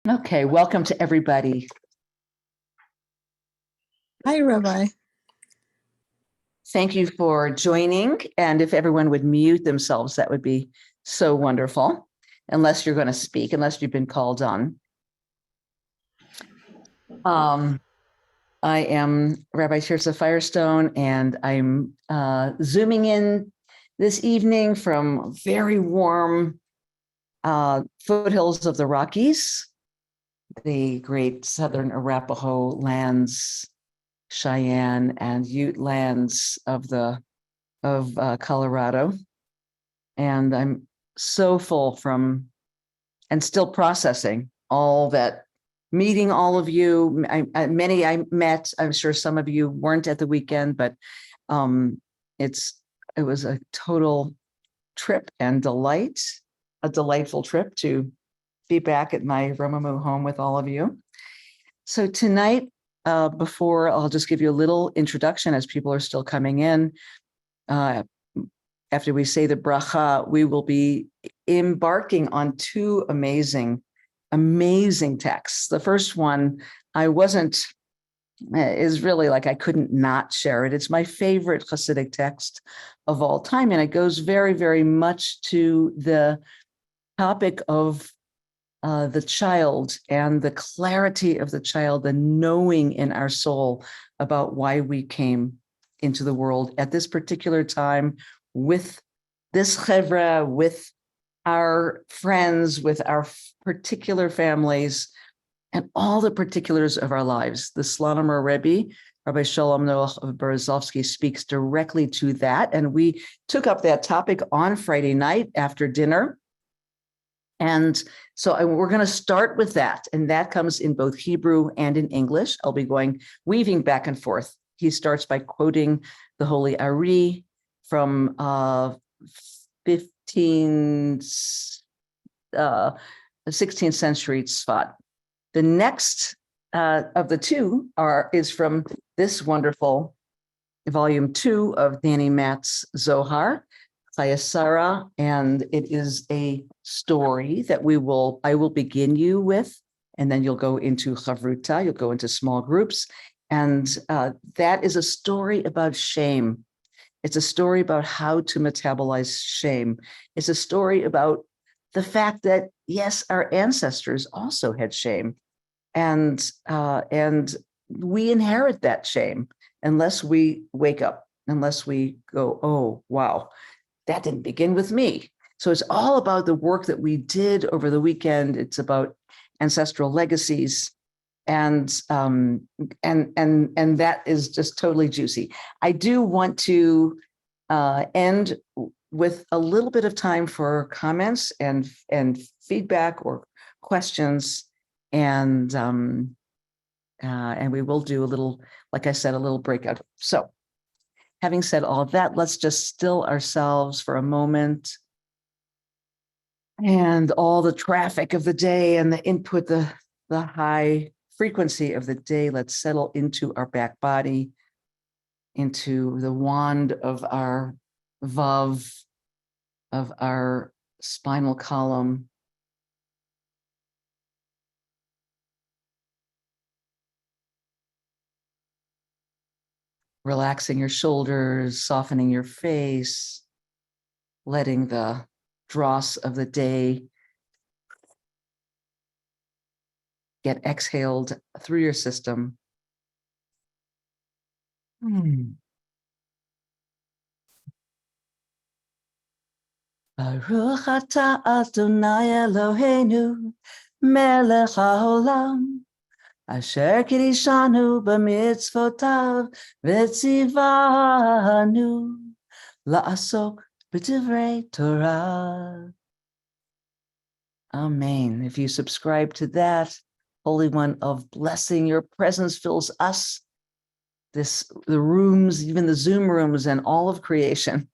Okay, welcome to everybody. Hi, Rabbi. Thank you for joining. And if everyone would mute themselves, that would be so wonderful, unless you're going to speak, unless you've been called on. I am Rabbi Tirzah Firestone, and I'm zooming in this evening from very warm foothills of the Rockies, the great southern Arapaho lands, Cheyenne and Ute lands of Colorado, and I'm so full from and still processing all that. Meeting all of you, many I met. I'm sure some of you weren't at the weekend, but it was a total trip and delight, a delightful trip to be back at my Romemu home with all of you. So tonight, before I'll just give you a little introduction as people are still coming in. After we say the bracha, we will be embarking on two amazing texts. The first one, is really like I couldn't not share it. It's my favorite Hasidic text of all time, and it goes very, very much to the topic of the child and the clarity of the child, the knowing in our soul about why we came into the world at this particular time with this chevra, with our friends, with our particular families, and all the particulars of our lives. The Slonimer Rebbe, Rabbi Shalom Noach of Berezovsky, speaks directly to that. And we took up that topic on Friday night after dinner. And so we're going to start with that. And that comes in both Hebrew and in English. I'll be weaving back and forth. He starts by quoting the Holy Ari from 16th century Tzfat. The next of the two is from this wonderful volume 2 of Danny Matt's Zohar, Chayasara, and it is a story that I will begin you with, and then you'll go into Chavruta, you'll go into small groups, and that is a story about shame. It's a story about how to metabolize shame. It's a story about the fact that, yes, our ancestors also had shame, and we inherit that shame unless we wake up, unless we go, oh, wow, that didn't begin with me. So it's all about the work that we did over the weekend. It's about ancestral legacies, and that is just totally juicy. I do want to end with a little bit of time for comments and feedback or questions, and we will do a little, like I said, a little breakout. So, having said all of that, let's just still ourselves for a moment, and all the traffic of the day and the input, the high frequency of the day. Let's settle into our back body, into the wand of our vav, of our spinal column. Relaxing your shoulders, softening your face, letting the dross of the day get exhaled through your system. Baruch atah Adonai Eloheinu, melech haolam, asher kiddushanu b'mitzvotav v'tzivanu la'asok b'divrei Torah. Amen. If you subscribe to that, Holy One of blessing, your presence fills us, the rooms, even the Zoom rooms, and all of creation.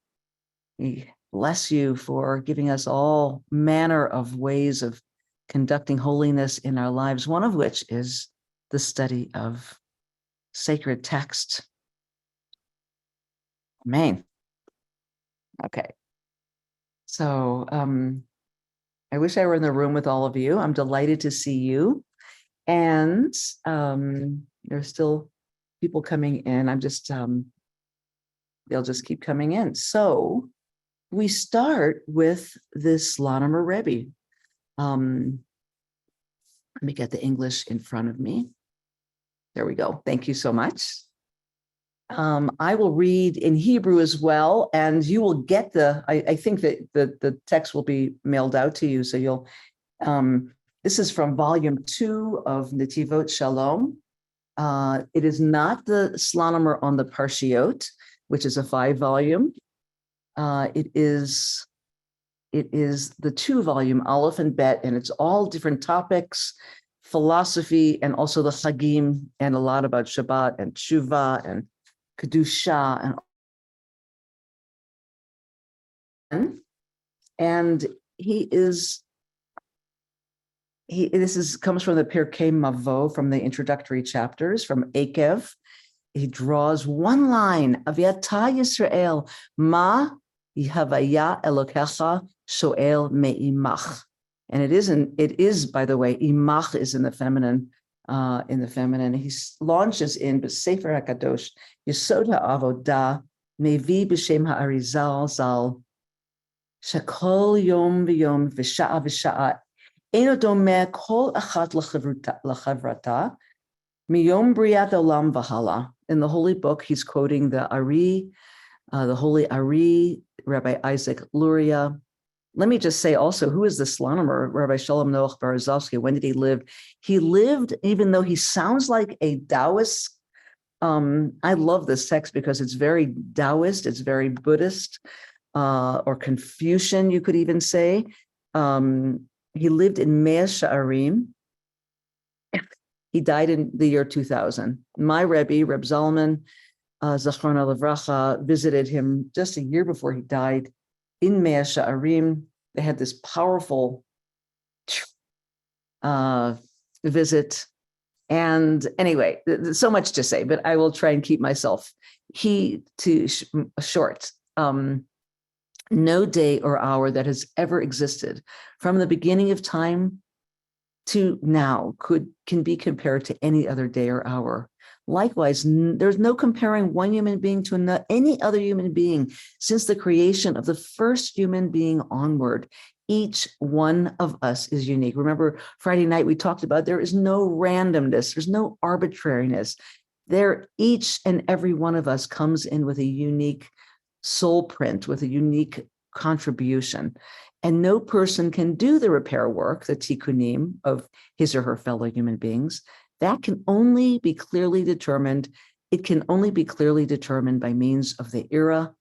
We bless you for giving us all manner of ways of conducting holiness in our lives, one of which is the study of sacred text. Amen. Okay. So I I wish I were in the room with all of you. I'm delighted to see you. And there's still people coming in. I'm just, they'll just keep coming in. So we start with this Latimer Rebbe. Let me get the English in front of me. There we go. Thank you so much. I will read in Hebrew as well, and you will get I think that the text will be mailed out to you. So you'll, this is from volume 2 of Netivot Shalom. It is not the Slonimer on the Parshiot, which is a 5-volume. It is the 2-volume Aleph and Bet, and it's all different topics, philosophy, and also the Chagim, and a lot about Shabbat and Tshuva and Kedusha and this comes from the Pirkei Mavo, from the introductory chapters, from Akev. He draws one line, Aviata Yisrael, Ma Yihavaya Elokecha Shoel Me'imach. And it is, by the way, imach is in the feminine, He launches in Sefer HaKadosh, Yesod HaAvodah, Mevi B'Shem HaArizal Zal, Shakol Yom V'Yom V'Sha'a V'Sha'a, Eino Domeh Kol Achat L'Chavrata, Miyom Briat Olam V'Hala. In the Holy Book, he's quoting the Ari, the Holy Ari, Rabbi Isaac Luria. Let me just say also, who is the Slonimer, Rabbi Shalom Noach Berezovsky? When did he live? He lived, even though he sounds like a Taoist. I love this text because it's very Taoist, it's very Buddhist, or Confucian, you could even say. He lived in Mea Sha'arim. He died in the year 2000. My Rebbe, Reb Zalman, Zachrona Levracha, visited him just a year before he died in Mea Sha'arim. They had this powerful visit. And anyway, so much to say, but I will try and keep myself short. No day or hour that has ever existed from the beginning of time to now can be compared to any other day or hour. Likewise, there's no comparing one human being to any other human being since the creation of the first human being onward. Each one of us is unique. Remember, Friday night we talked about there is no randomness, there's no arbitrariness. Each and every one of us comes in with a unique soul print, with a unique contribution. And no person can do the repair work, the tikkunim of his or her fellow human beings. That can only be clearly determined. It can only be clearly determined by means of the era,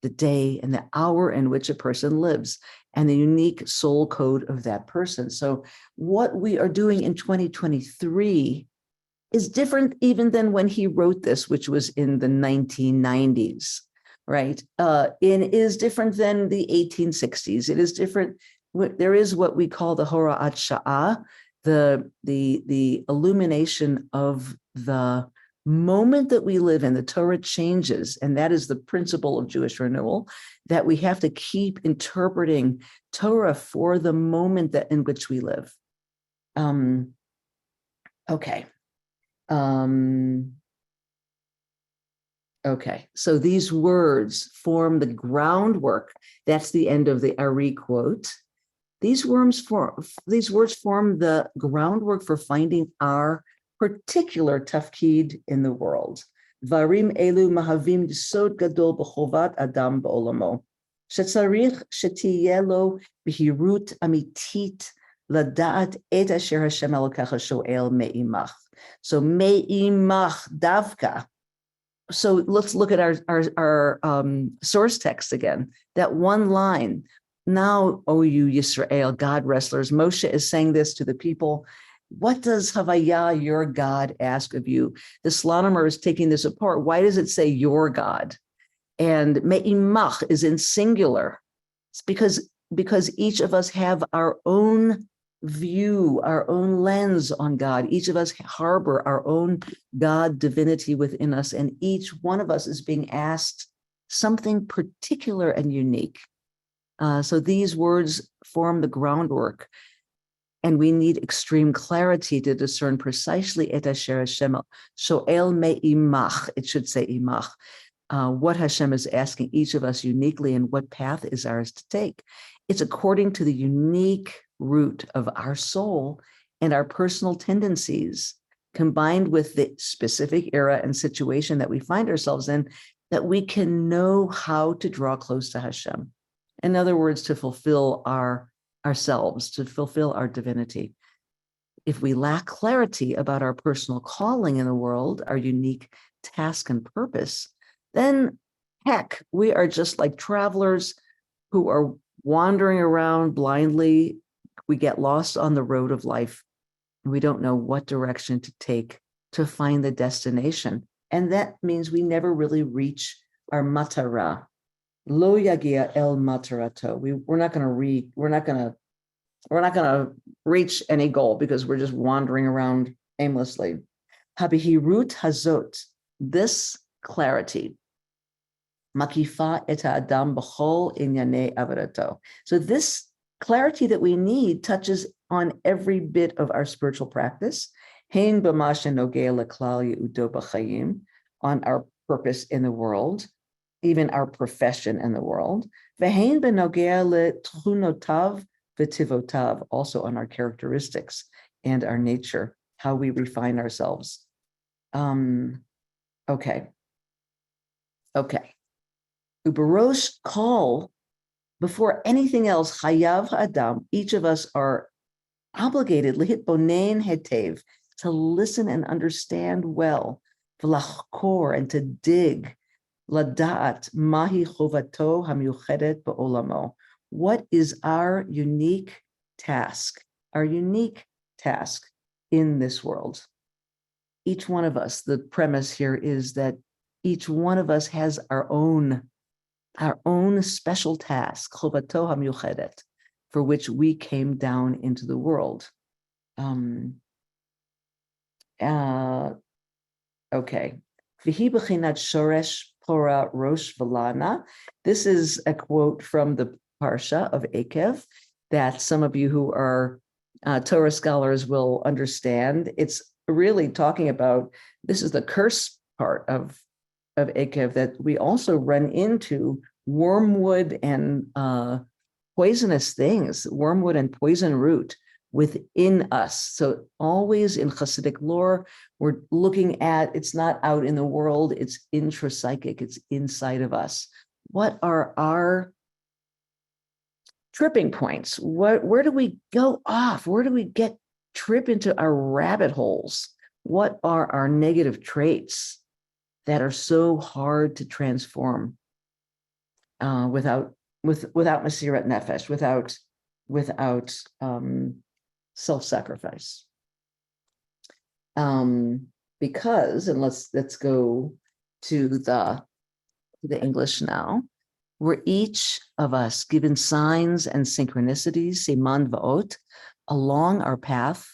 the day, and the hour in which a person lives, and the unique soul code of that person. So what we are doing in 2023 is different even than when he wrote this, which was in the 1990s, right? It is different than the 1860s. It is different. There is what we call the Hora'at Sha'ah, the illumination of the moment that we live in. The Torah changes, and that is the principle of Jewish renewal, that we have to keep interpreting Torah for the moment in which we live. Okay. Okay, so these words form the groundwork. That's the end of the Ari quote. These words form the groundwork for finding our particular tafkid in the world. Varim elu mahavim yisod gadol b'chovat adam ba'olamo. Shetzarich shetiyeh lo b'hirut amitit lada'at et asher Hashem Elokecha shoel me'imach. So me'imach davka. So let's look at our source text again. That one line. Now, O you Yisrael, God wrestlers, Moshe is saying this to the people. What does Havaya, your God, ask of you? The Slonimer is taking this apart. Why does it say your God? And Me'imach is in singular. It's because each of us have our own view, our own lens on God. Each of us harbor our own God divinity within us, and each one of us is being asked something particular and unique. So these words form the groundwork, and we need extreme clarity to discern precisely et asher Hashem shoel me'imach. It should say imach. What Hashem is asking each of us uniquely and what path is ours to take. It's according to the unique root of our soul and our personal tendencies, combined with the specific era and situation that we find ourselves in, that we can know how to draw close to Hashem. In other words, to fulfill ourselves, to fulfill our divinity. If we lack clarity about our personal calling in the world, our unique task and purpose, then heck, we are just like travelers who are wandering around blindly. We get lost on the road of life. We don't know what direction to take to find the destination. And that means we never really reach our matara. Lo yagia el matarato. We're not going to reach any goal because we're just wandering around aimlessly. Habihirut hazot. This clarity. Makifa et adam b'chol inyane avarato. So this clarity that we need touches on every bit of our spiritual practice. Hein b'masha nogea leklal yeudo b'chayim, on our purpose in the world, even our profession in the world. Ve'hein b'nogea letchunotav v'tivotav, also on our characteristics and our nature, how we refine ourselves. Okay. Uberosh call, before anything else, chayav adam, each of us are obligated, lihit bonein hetev, to listen and understand well, v'lachkor, and to dig, ladat mahi chovato hamiyuchedet ba'olamo. What is our unique task in this world? Each one of us, the premise here is that each one of us has our own special task, chovato hamiyuchedet, for which we came down into the world. Okay. V'hi b'chinat shoresh pora rosh v'lana. This is a quote from the Parsha of Ekev that some of you who are Torah scholars will understand. It's really talking about, this is the curse part of Ekev, that we also run into wormwood and poisonous things, wormwood and poison root within us. So always in Hasidic lore, we're looking at, it's not out in the world, it's intrapsychic, it's inside of us. What are our tripping points? Where do we go off? Where do we trip into our rabbit holes? What are our negative traits that are so hard to transform without Mesirat Nefesh, without self-sacrifice? Because, and let's go to the English now. We're each of us given signs and synchronicities, siman va'ot, along our path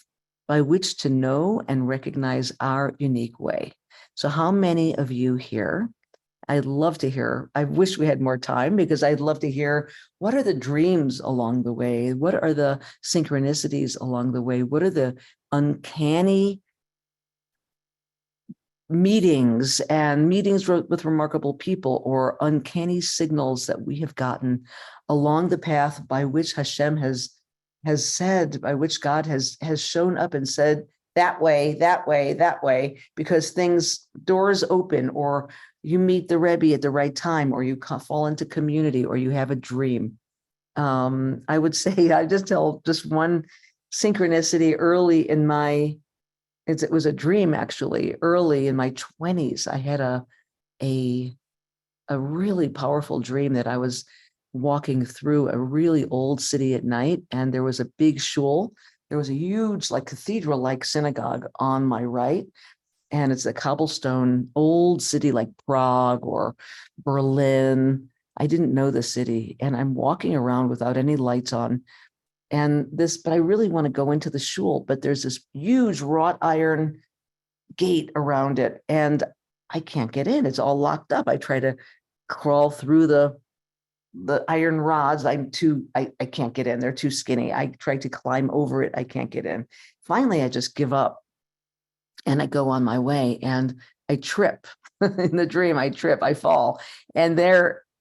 by which to know and recognize our unique way. So how many of you here, I'd love to hear, I wish we had more time because I'd love to hear, what are the dreams along the way? What are the synchronicities along the way? What are the uncanny meetings with remarkable people, or uncanny signals that we have gotten along the path by which Hashem has said, by which God has shown up and said, that way, because doors open, or you meet the Rebbe at the right time, or you fall into community, or you have a dream. I would say, I just tell just one synchronicity early in my, it was a dream actually, early in my 20s. I had a really powerful dream that I was walking through a really old city at night, and there was a big shul. There was a huge, like cathedral-like synagogue on my right, and it's a cobblestone old city like Prague or Berlin. I didn't know the city, and I'm walking around without any lights on. But I really want to go into the shul, but there's this huge wrought iron gate around it, and I can't get in. It's all locked up. I try to crawl through the the iron rods. I can't get in. They're too skinny. I tried to climb over it. I can't get in. Finally, I just give up and I go on my way and I trip. In the dream, I trip, I fall. And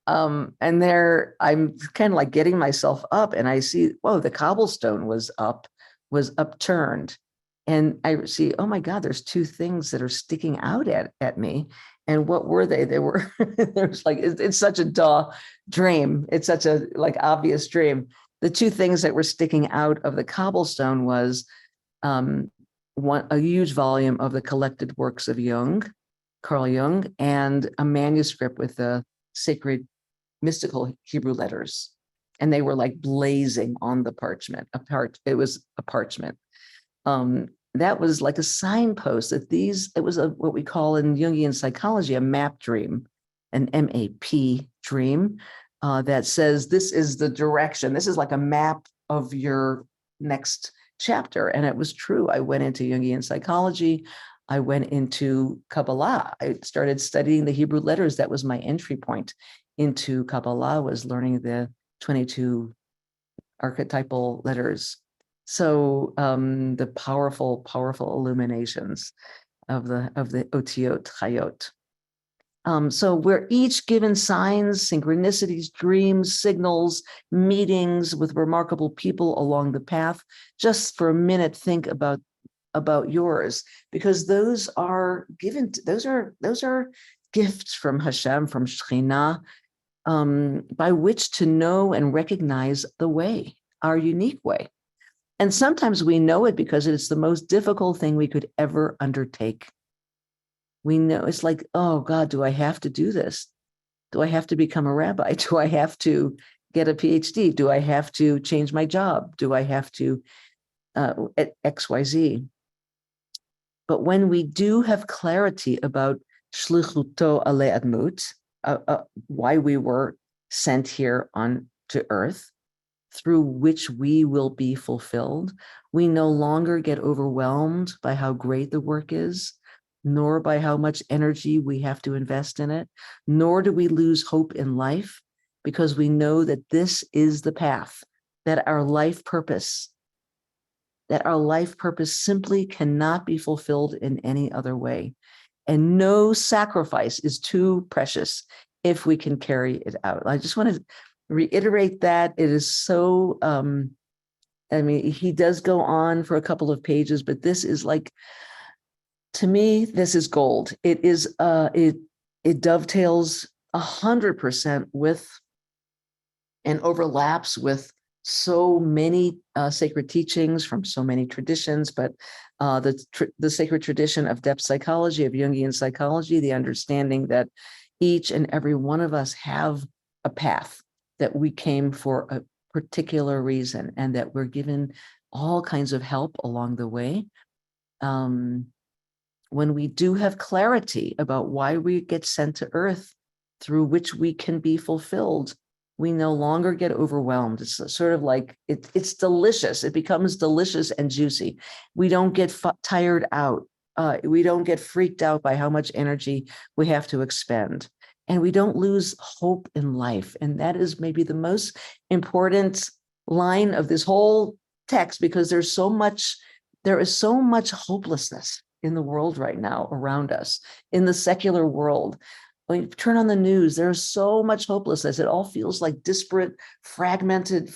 I'm kind of like getting myself up and I see, whoa, the cobblestone was upturned. And I see, oh my God, there's two things that are sticking out at me. And what were they? They were, there's like, it's such a duh dream. It's such a like obvious dream. The two things that were sticking out of the cobblestone was a huge volume of the collected works of Carl Jung, and a manuscript with the sacred mystical Hebrew letters. And they were like blazing on the parchment. It was a parchment. That was like a signpost that it was what we call in Jungian psychology, a map dream, an MAP dream, that says this is the direction. This is like a map of your next chapter. And it was true. I went into Jungian psychology. I went into Kabbalah. I started studying the Hebrew letters. That was my entry point into Kabbalah, was learning the 22 archetypal letters. So the powerful illuminations of the Otiot Chayot. So we're each given signs, synchronicities, dreams, signals, meetings with remarkable people along the path. Just for a minute, think about yours, because those are given. Those are gifts from Hashem, from Shekhinah, by which to know and recognize the way, our unique way. And sometimes we know it because it's the most difficult thing we could ever undertake. We know it's like, oh God, do I have to do this? Do I have to become a rabbi? Do I have to get a PhD? Do I have to change my job? Do I have to XYZ? But when we do have clarity about shlichuto ale admut, why we were sent here to earth, through which we will be fulfilled, we no longer get overwhelmed by how great the work is, nor by how much energy we have to invest in it, nor do we lose hope in life, because we know that this is the path, that our life purpose simply cannot be fulfilled in any other way. And no sacrifice is too precious if we can carry it out. I just want to reiterate that. It is so, he does go on for a couple of pages, but this is like, to me, this is gold. It is, it dovetails 100% with and overlaps with so many sacred teachings from so many traditions, but the sacred tradition of depth psychology, of Jungian psychology, the understanding that each and every one of us have a path, that we came for a particular reason, and that we're given all kinds of help along the way. When we do have clarity about why we get sent to earth, through which we can be fulfilled, we no longer get overwhelmed. It's sort of like, it's delicious. It becomes delicious and juicy. We don't get tired out. We don't get freaked out by how much energy we have to expend. And we don't lose hope in life. And that is maybe the most important line of this whole text, because there is so much hopelessness in the world right now around us, in the secular world. When you turn on the news, there's so much hopelessness. It all feels like disparate, fragmented,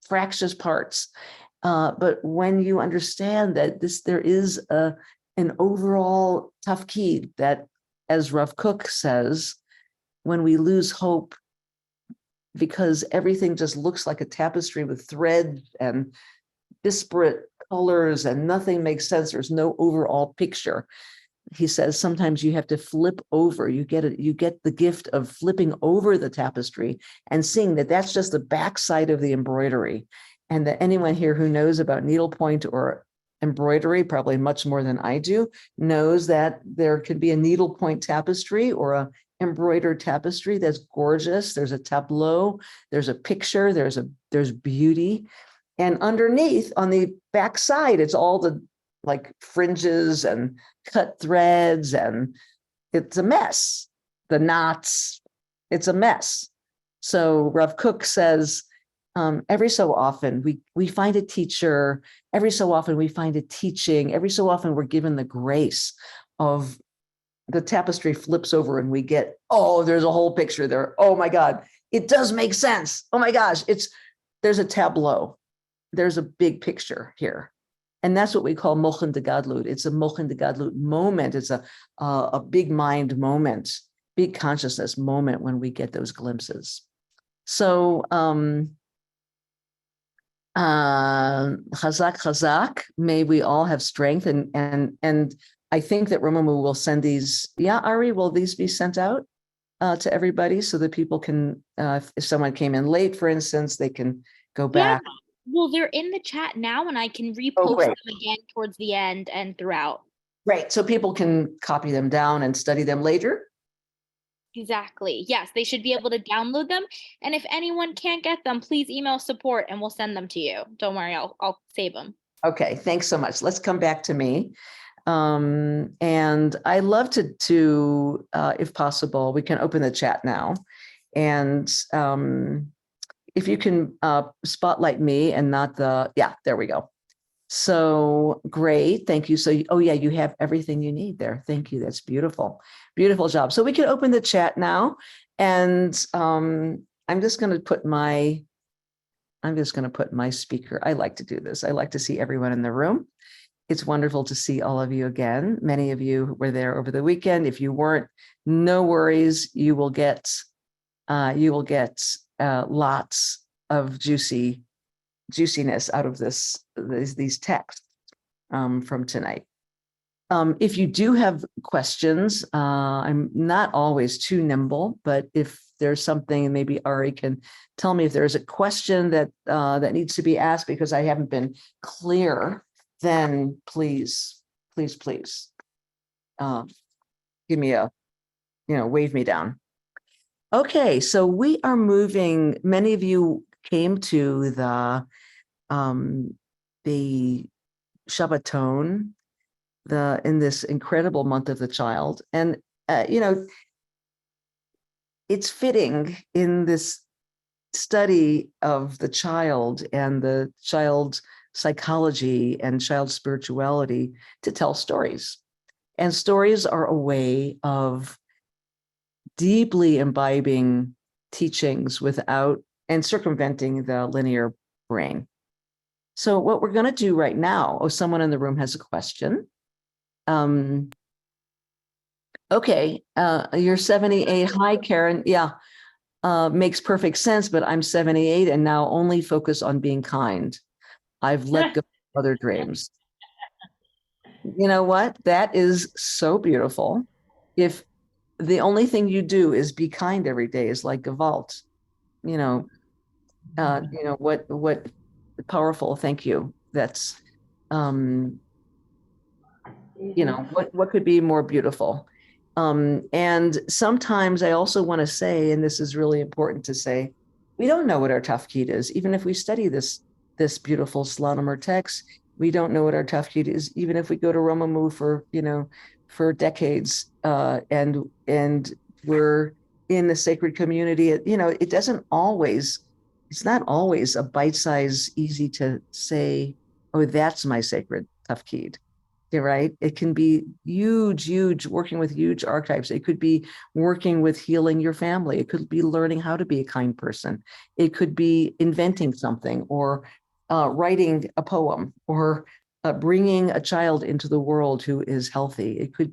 fractious parts. But when you understand that there is an overall tafkid, that, as Rav Kook says, when we lose hope because everything just looks like a tapestry with threads and disparate colors and nothing makes sense, there's no overall picture. He says sometimes you have to flip over. You get the gift of flipping over the tapestry and seeing that that's just the backside of the embroidery. And that anyone here who knows about needlepoint or embroidery, probably much more than I do, knows that there could be a needlepoint tapestry or a embroidered tapestry that's gorgeous. There's a tableau, there's a picture, there's beauty. And underneath, on the backside, it's all the like fringes and cut threads, and it's a mess. The knots, it's a mess. So Rav Kook says, every so often we find a teacher, every so often we find a teaching, every so often we're given the grace of the tapestry flips over and we get, oh, there's a whole picture there. Oh my God, it does make sense. Oh my gosh, there's a tableau. There's a big picture here. And that's what we call mochen de gadlut. It's a mochen de gadlut moment. It's a big mind moment, big consciousness moment when we get those glimpses. So chazak chazak, may we all have strength. And I think that Romemu will send these. Yeah, Ari, will these be sent out to everybody so that people can, if someone came in late, for instance, they can go back. Well, they're in the chat now, and I can repost them again towards the end and throughout. Right. So people can copy them down and study them later. Exactly. Yes, they should be able to download them. And if anyone can't get them, please email support and we'll send them to you. Don't worry, I'll save them. Okay. Thanks so much. Let's come back to me. And I love to if possible, we can open the chat now. And if you can spotlight me and not there we go. So great. Thank you. So, oh yeah, you have everything you need there. Thank you. That's beautiful. Beautiful job. So we can open the chat now. And I'm just going to put my speaker. I like to do this. I like to see everyone in the room. It's wonderful to see all of you again. Many of you were there over the weekend. If you weren't, no worries. You will get lots of juiciness out of these texts from tonight. If you do have questions, I'm not always too nimble, but if there's something, maybe Ari can tell me if there's a question that needs to be asked because I haven't been clear, then please give me wave me down. Okay, so we are moving. Many of you came to the Shabbaton, in this incredible month of the child, and it's fitting in this study of the child and the child's psychology and child spirituality to tell stories. And stories are a way of deeply imbibing teachings without and circumventing the linear brain. So what we're going to do right now, someone in the room has a question. Okay, you're 78. Hi, Karen. Yeah, makes perfect sense, but I'm 78 and now only focus on being kind. I've let go of other dreams. You know what? That is so beautiful. If the only thing you do is be kind every day is like Gewalt, what powerful. Thank you. That's, what could be more beautiful? And sometimes I also want to say, and this is really important to say, we don't know what our tafkid is. Even if we study this beautiful Slonimer text, we don't know what our tafkid is. Even if we go to Romemu for decades, and we're in the sacred community, it's not always a bite-size, easy to say, oh, that's my sacred tafkid. Right? It can be huge, working with huge archetypes. It could be working with healing your family. It could be learning how to be a kind person. It could be inventing something or writing a poem or bringing a child into the world who is healthy. It could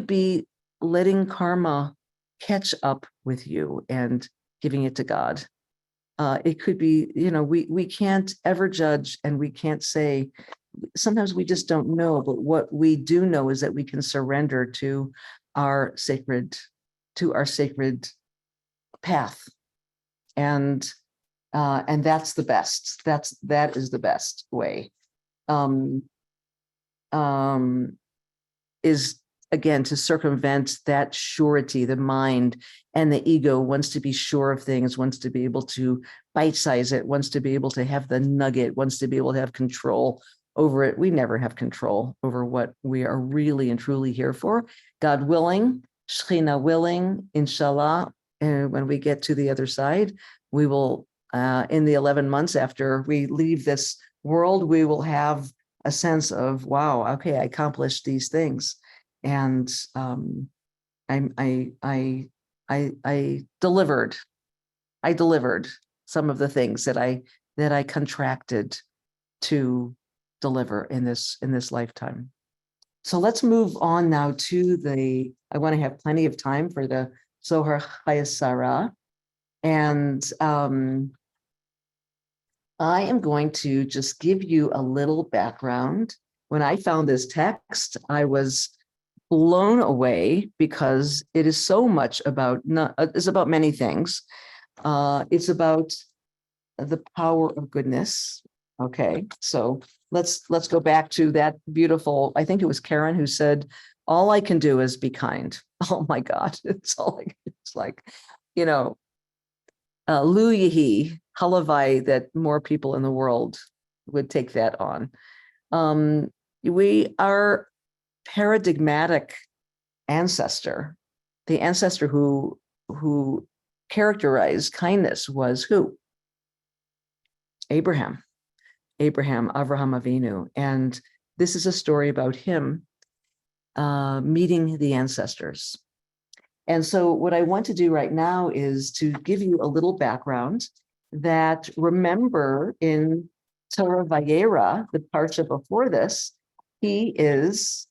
be letting karma catch up with you and giving it to God. It could be, we can't ever judge and we can't say. Sometimes we just don't know, but what we do know is that we can surrender to our sacred path, and that's the best. That is the best way. Is again to circumvent that surety. The mind and the ego wants to be sure of things, wants to be able to bite-size it, wants to be able to have the nugget, wants to be able to have control over it. We never have control over what we are really and truly here for. God willing, Shekhinah willing, inshallah, And when we get to the other side, we will, in the 11 months after we leave this world, we will have a sense of, wow, okay, I accomplished these things. And I delivered. I delivered some of the things that I contracted to deliver in this lifetime. So let's move on now to I want to have plenty of time for the Zohar Chayesara. And I am going to just give you a little background. When I found this text, I was blown away because it is so much about, it's about many things. It's about the power of goodness. Okay, so let's go back to that beautiful, I think it was Karen who said, all I can do is be kind. Oh my God, it's like, Lu Yehi, halavai, that more people in the world would take that on. We are paradigmatic ancestor, the ancestor who characterized kindness was who? Abraham, Avraham Avinu. And this is a story about him meeting the ancestors. And so what I want to do right now is to give you a little background that, remember, in Torah Vayera, the parsha before this, he has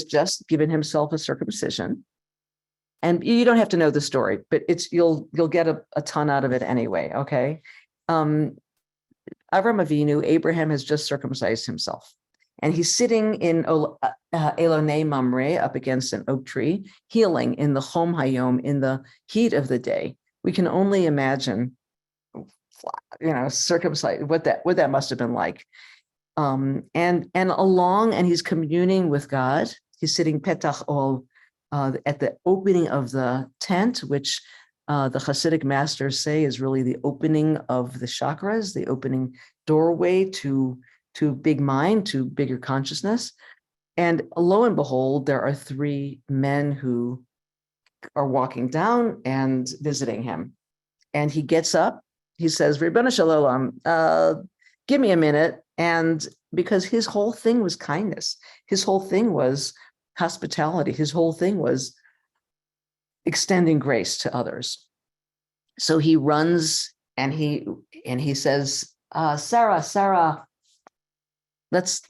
just given himself a circumcision. And you don't have to know the story, but you'll get a ton out of it anyway, okay? Avram Avinu, Abraham, has just circumcised himself. And he's sitting in Elonei Mamre, up against an oak tree, healing in the Chom Hayom, in the heat of the day. We can only imagine, circumcised, what that must have been like. And he's communing with God. He's sitting Petach Ol at the opening of the tent, which the Hasidic masters say is really the opening of the chakras, the opening doorway to big mind, to bigger consciousness. And lo and behold, there are three men who are walking down and visiting him. And he gets up, he says, Ribbana Shalom, give me a minute. And because his whole thing was kindness, his whole thing was hospitality, his whole thing was extending grace to others. So he runs and he says, Sarah, let's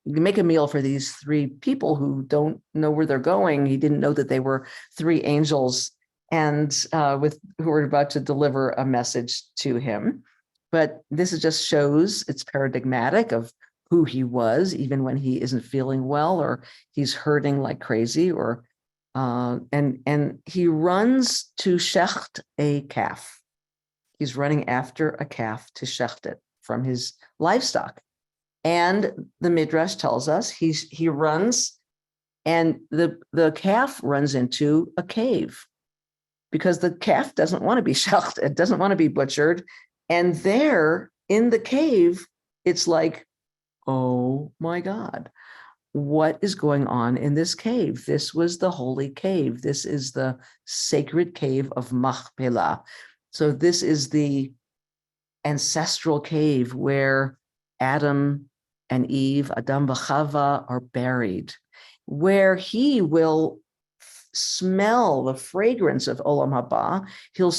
make a meal for these three people who don't know where they're going. He didn't know that they were three angels and who were about to deliver a message to him. But this just shows, it's paradigmatic of who he was, even when he isn't feeling well or he's hurting like crazy, or and he runs to shecht a calf. He's running after a calf to shecht it from his livestock. And the Midrash tells us he runs, and the calf runs into a cave because the calf doesn't want to be shecht. It doesn't want to be butchered. And there in the cave, it's like, oh my God, what is going on in this cave? This was the holy cave. This is the sacred cave of Machpelah. So this is the ancestral cave where Adam and Eve, Adam v'Chava, are buried, where he will smell the fragrance of Olam Haba. He'll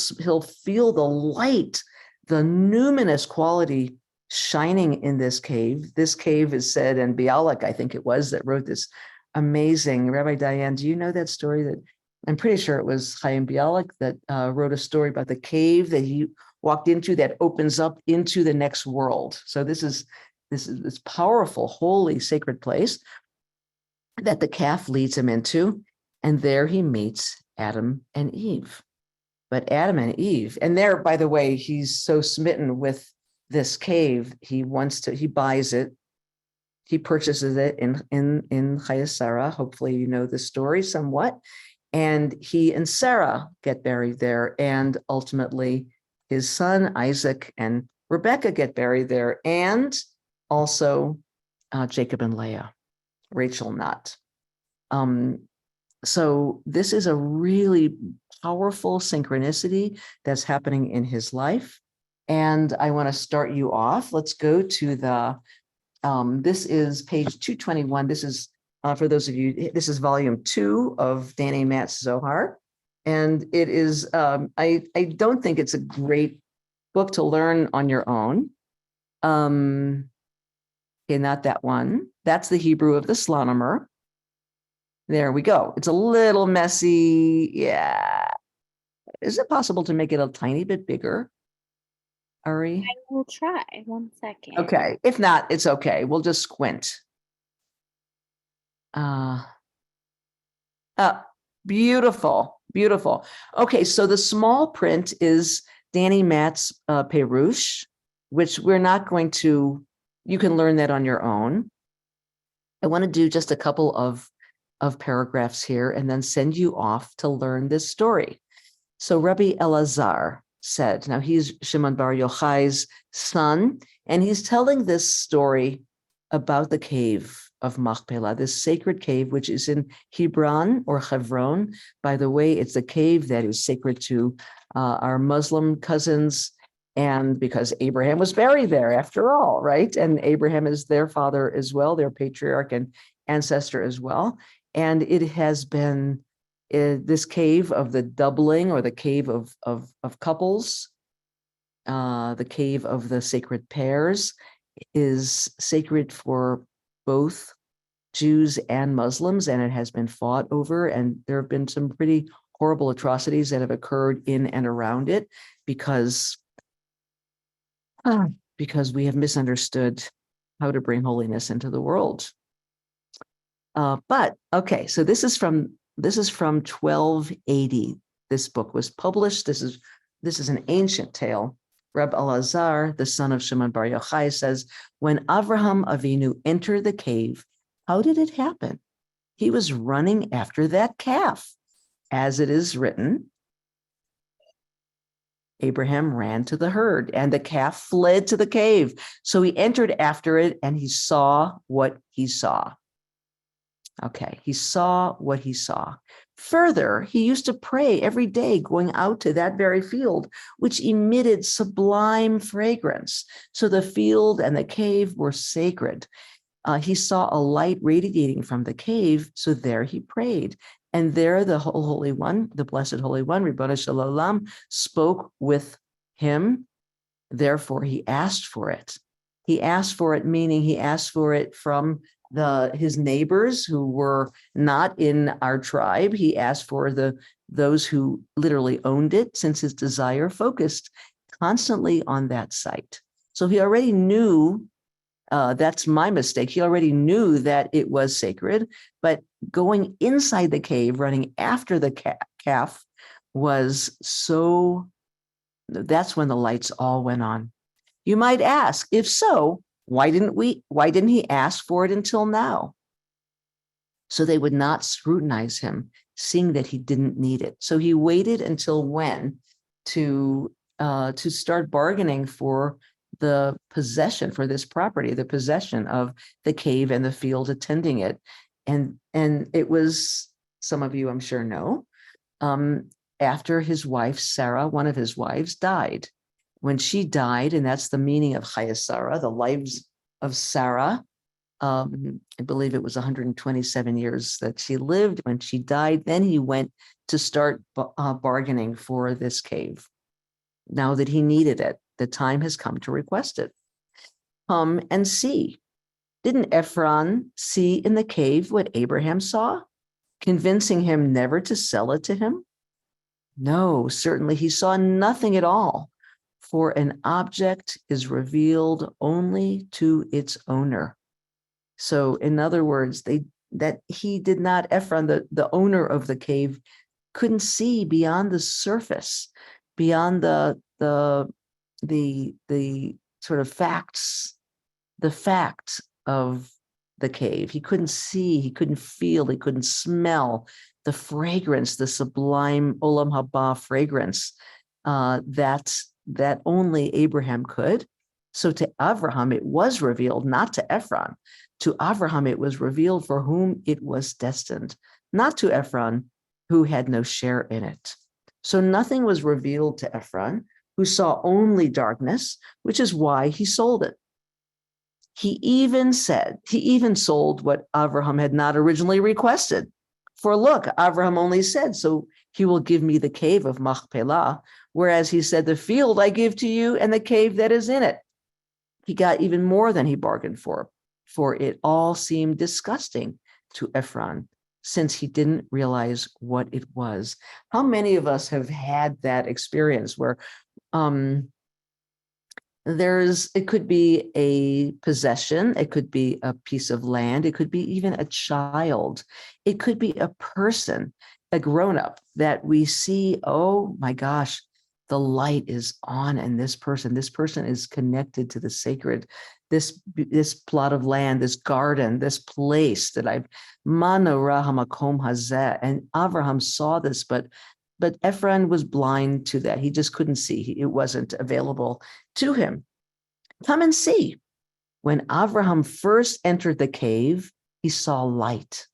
feel the light, the numinous quality shining in this cave. This cave is said, and Bialik, I think it was, that wrote this amazing, Rabbi Diane, do you know that story? That I'm pretty sure it was Chaim Bialik that wrote a story about the cave that he walked into that opens up into the next world. So this is this powerful, holy, sacred place that the calf leads him into. And there he meets Adam and Eve. But Adam and Eve, and there, by the way, he's so smitten with this cave, he buys it, he purchases it in Chayesara. Hopefully you know the story somewhat. And he and Sarah get buried there. And ultimately his son Isaac and Rebecca get buried there. And also Jacob and Leah, Rachel not. So this is a really powerful synchronicity that's happening in his life. And I want to start you off. Let's go to the, this is page 221. This is, for those of you, this is volume 2 of Danny Matt's Zohar. And it is, I don't think it's a great book to learn on your own. Okay, not that one. That's the Hebrew of the Slonimer. There we go. It's a little messy. Yeah. Is it possible to make it a tiny bit bigger, Ari? I will try. 1 second. Okay. If not, it's okay. We'll just squint. Beautiful. Beautiful. Okay. So the small print is Danny Matt's Perush, which we're not going to, you can learn that on your own. I want to do just a couple of paragraphs here and then send you off to learn this story. So Rabbi Elazar said, now he's Shimon Bar Yochai's son, and he's telling this story about the cave of Machpelah, this sacred cave, which is in Hebron or Hebron. By the way, it's a cave that is sacred to our Muslim cousins, and because Abraham was buried there after all, right? And Abraham is their father as well, their patriarch and ancestor as well. And it has been this cave of the doubling, or the cave of couples, the cave of the sacred pairs, is sacred for both Jews and Muslims, and it has been fought over. And there have been some pretty horrible atrocities that have occurred in and around it because we have misunderstood how to bring holiness into the world. But okay, so this is from 1280. This book was published. This is an ancient tale. Reb Elazar, the son of Shimon Bar Yochai, says, when Avraham Avinu entered the cave, how did it happen? He was running after that calf. As it is written, Abraham ran to the herd, and the calf fled to the cave. So he entered after it, and he saw what he saw. Okay, he saw what he saw. Further, he used to pray every day going out to that very field, which emitted sublime fragrance. So the field and the cave were sacred. He saw a light radiating from the cave, so there he prayed. And there the Holy One, the Blessed Holy One, Ribbon Shalom, spoke with him. Therefore, he asked for it. He asked for it, meaning he asked for it from his neighbors who were not in our tribe. He asked for those who literally owned it, since his desire focused constantly on that site. So he already knew, that's my mistake. He already knew that it was sacred, but going inside the cave, running after the calf was so, that's when the lights all went on. You might ask, if so, why didn't he ask for it until now? So they would not scrutinize him, seeing that he didn't need it. So he waited until when to start bargaining for the possession, for this property, the possession of the cave and the field attending it. And it was, some of you I'm sure know, after his wife, Sarah, one of his wives, died. When she died, and that's the meaning of Chayes Sarah, the lives of Sarah. I believe it was 127 years that she lived. When she died, then he went to start bargaining for this cave. Now that he needed it, the time has come to request it. Come and see. Didn't Ephron see in the cave what Abraham saw, convincing him never to sell it to him? No, certainly he saw nothing at all. For an object is revealed only to its owner. So in other words, he did not, Ephron, the owner of the cave, couldn't see beyond the surface, beyond the sort of facts, the fact of the cave. He couldn't see, he couldn't feel, he couldn't smell the fragrance, the sublime Olam Haba fragrance that only Abraham could. So to Avraham, it was revealed, not to Ephron. To Avraham, it was revealed for whom it was destined, not to Ephron, who had no share in it. So nothing was revealed to Ephron, who saw only darkness, which is why he sold it. He even sold what Avraham had not originally requested. For look, Avraham only said, so he will give me the cave of Machpelah, whereas he said, the field I give to you and the cave that is in it. He got even more than he bargained for it all seemed disgusting to Ephron, since he didn't realize what it was. How many of us have had that experience where it could be a possession, it could be a piece of land, it could be even a child, it could be a person, a grown-up that we see, oh my gosh, the light is on, and this person is connected to the sacred, this plot of land, this garden, this place that Manu Rahamakom Hazeh. And Avraham saw this, but Ephron was blind to that. He just couldn't see. It wasn't available to him. Come and see. When Avraham first entered the cave, he saw light.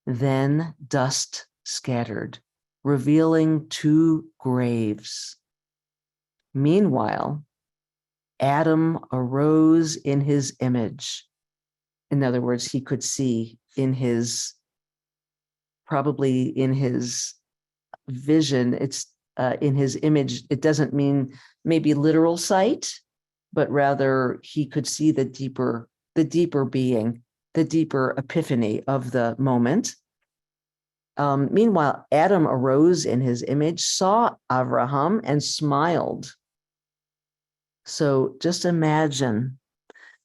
Then dust scattered, revealing 2 graves. Meanwhile, Adam arose in his image. In other words, he could see probably in his vision, it's in his image. It doesn't mean maybe literal sight, but rather he could see the deeper being, the deeper epiphany of the moment. Meanwhile, Adam arose in his image, saw Avraham, and smiled. So just imagine,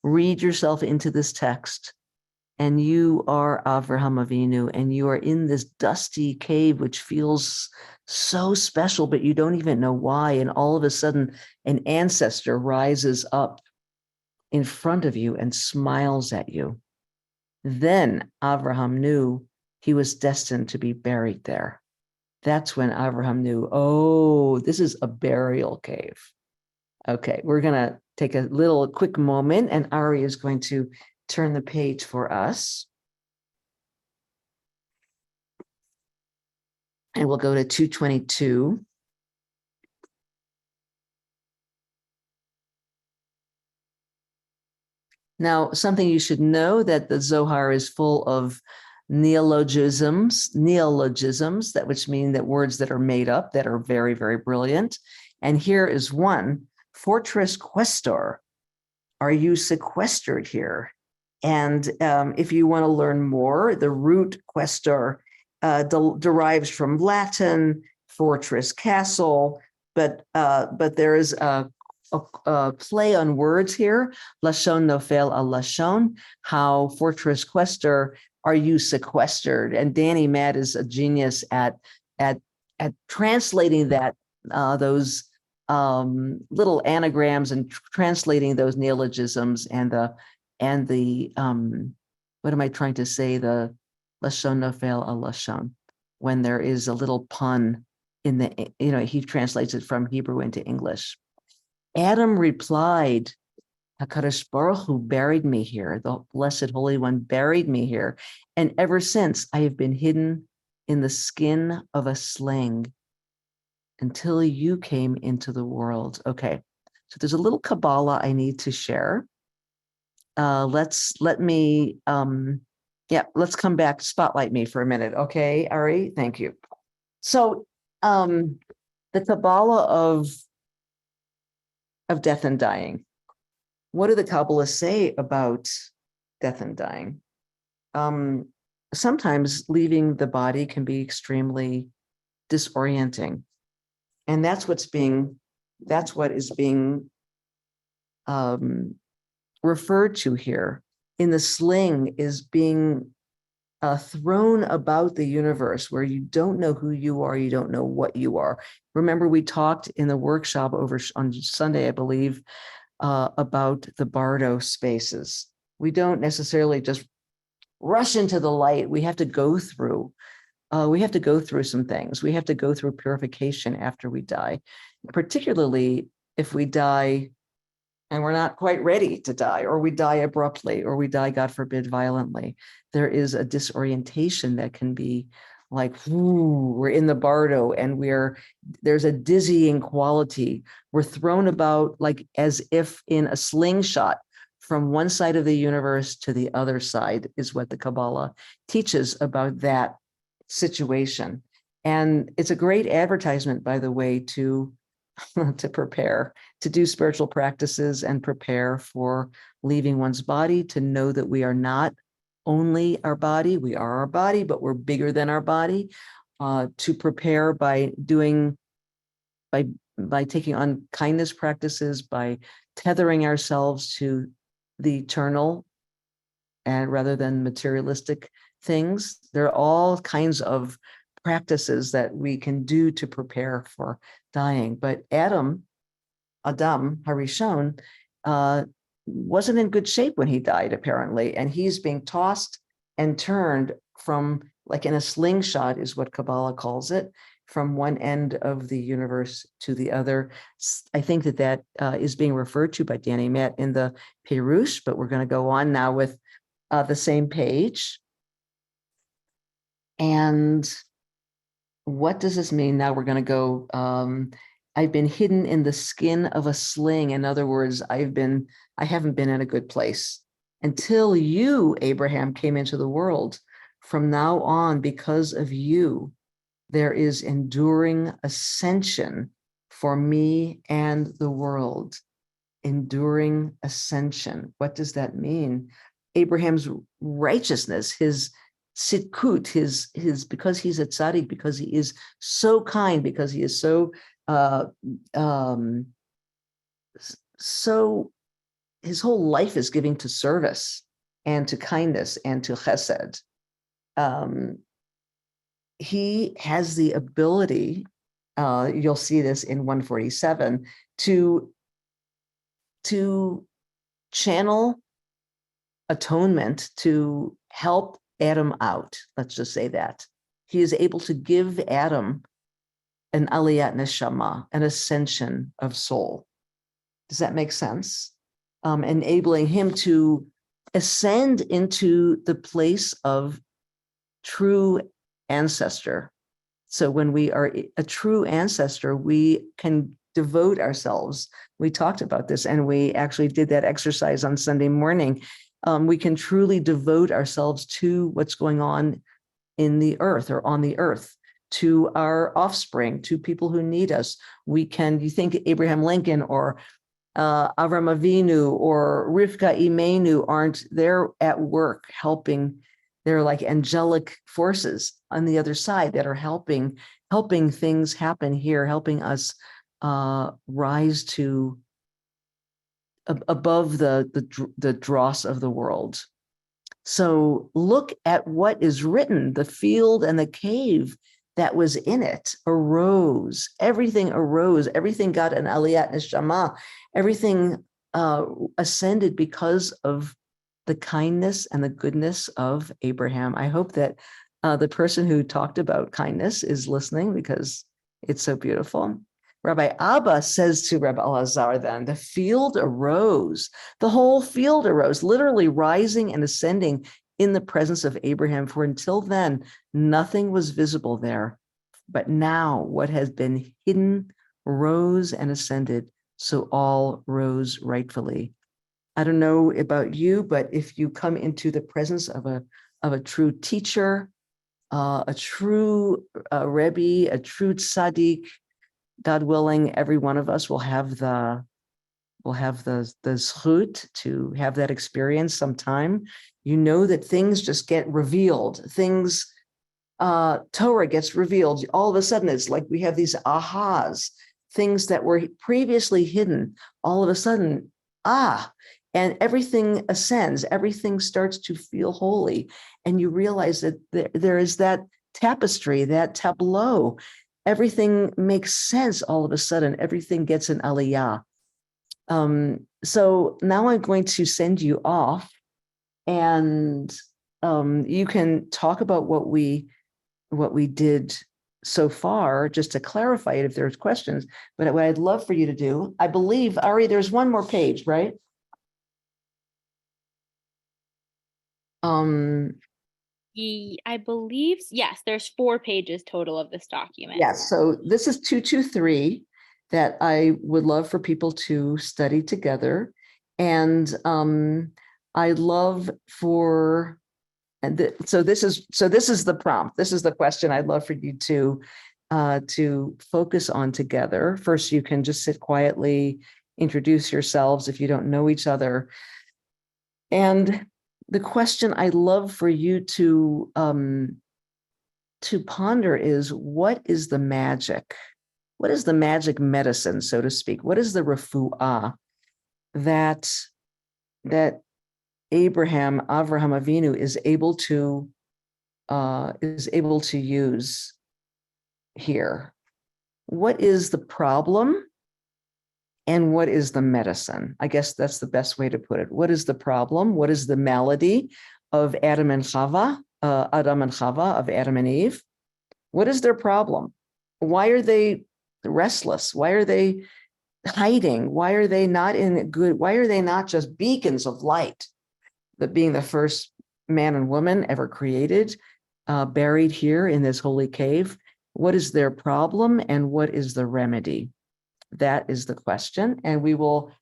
read yourself into this text, and you are Avraham Avinu, and you are in this dusty cave, which feels so special, but you don't even know why. And all of a sudden, an ancestor rises up in front of you and smiles at you. Then Avraham knew he was destined to be buried there. That's when Avraham knew, oh, this is a burial cave. Okay, we're going to take a quick moment, and Ari is going to turn the page for us. And we'll go to 222. Now, something you should know, that the Zohar is full of neologisms, that which mean that words that are made up that are very, very brilliant. And here is one: fortress questor. Are you sequestered here? And if you want to learn more, the root questor derives from Latin fortress, castle, but there is a play on words here, lashon nofel al lashon, how fortress questor, are you sequestered? And Danny Matt is a genius at translating that those little anagrams and translating those neologisms and the what am I trying to say? The lashon nofel al lashon, when there is a little pun in the, he translates it from Hebrew into English. Adam replied, HaKadosh Baruch Hu buried me here. The Blessed Holy One buried me here. And ever since I have been hidden in the skin of a sling until you came into the world. Okay, so there's a little Kabbalah I need to share. Let's come back, spotlight me for a minute. Okay, Ari, thank you. So the Kabbalah of death and dying. What do the Kabbalists say about death and dying? Sometimes leaving the body can be extremely disorienting. And that's what is being referred to here. In the sling is being thrown about the universe, where you don't know who you are, you don't know what you are. Remember, we talked in the workshop on Sunday, I believe, about the Bardo spaces. We don't necessarily just rush into the light. We have to go through. We have to go through some things. We have to go through purification after we die, particularly if we die and we're not quite ready to die, or we die abruptly, or we die, God forbid, violently. There is a disorientation that can be like, ooh, we're in the bardo and there's a dizzying quality. We're thrown about like as if in a slingshot from one side of the universe to the other side, is what the Kabbalah teaches about that situation. And it's a great advertisement, by the way, to prepare, to do spiritual practices and prepare for leaving one's body, to know that we are not only our body, we are our body, but we're bigger than our body, to prepare by taking on kindness practices, by tethering ourselves to the eternal and rather than materialistic things. There are all kinds of practices that we can do to prepare for dying. But Adam Harishon, wasn't in good shape when he died, apparently, and he's being tossed and turned from, like in a slingshot, is what Kabbalah calls it, from one end of the universe to the other. I think that is being referred to by Danny Matt in the Pirush, but we're going to go on now with the same page. And what does this mean? Now we're going to go, I've been hidden in the skin of a sling. In other words, I haven't been in a good place until you, Abraham, came into the world. From now on, because of you, there is enduring ascension for me and the world. Enduring ascension. What does that mean? Abraham's righteousness, his sitkut, his because he's a tzaddik, because he is so kind, because he is so his whole life is giving to service and to kindness and to chesed. He has the ability, you'll see this in 147, to channel atonement to help Adam out. Let's just say that. He is able to give Adam an aliyat neshama, an ascension of soul. Does that make sense? Enabling him to ascend into the place of true ancestor. So when we are a true ancestor, we can devote ourselves. We talked about this, and we actually did that exercise on Sunday morning. We can truly devote ourselves to what's going on in the earth or on the earth, to our offspring, to people who need us. You think Abraham Lincoln or Avram Avinu or Rivka Imenu aren't there at work helping. They're like angelic forces on the other side that are helping things happen here, helping us rise to above the dross of the world. So look at what is written. The field and the cave that was in it arose. Everything arose. Everything got an aliyat neshama. Everything ascended because of the kindness and the goodness of Abraham. I hope that the person who talked about kindness is listening, because it's so beautiful. Rabbi Abba says to Rabbi Elazar then, the field arose, the whole field arose, literally rising and ascending in the presence of Abraham. For until then, nothing was visible there. But now what has been hidden rose and ascended, so all rose rightfully. I don't know about you, but if you come into the presence of a true teacher, a true Rebbe, a true tzaddik, God willing, every one of us will have the zchut to have that experience sometime. You know that things just get revealed. Things, Torah gets revealed. All of a sudden, it's like we have these ahas, things that were previously hidden. All of a sudden, and everything ascends. Everything starts to feel holy, and you realize that there is that tapestry, that tableau. Everything makes sense all of a sudden. Everything gets an aliyah. So now I'm going to send you off, and you can talk about what we did so far, just to clarify it if there's questions. But what I'd love for you to do, I believe, Ari, there's one more page, right? I believe, yes, there's 4 pages total of this document. Yes, so this is 223 that I would love for people to study together. And I love for, so this is the prompt. This is the question I'd love for you to focus on together. First, you can just sit quietly, introduce yourselves if you don't know each other. And the question I love for you to ponder is, what is the magic? What is the magic medicine, so to speak? What is the refuah that Avraham Avinu is able to use here? What is the problem and what is the medicine? I guess that's the best way to put it. What is the problem? What is the malady of Adam and Chava, of Adam and Eve? What is their problem? Why are they restless? Why are they hiding? Why are they not in good? Why are they not just beacons of light? That being the first man and woman ever created, buried here in this holy cave. What is their problem and what is the remedy? That is the question. And we will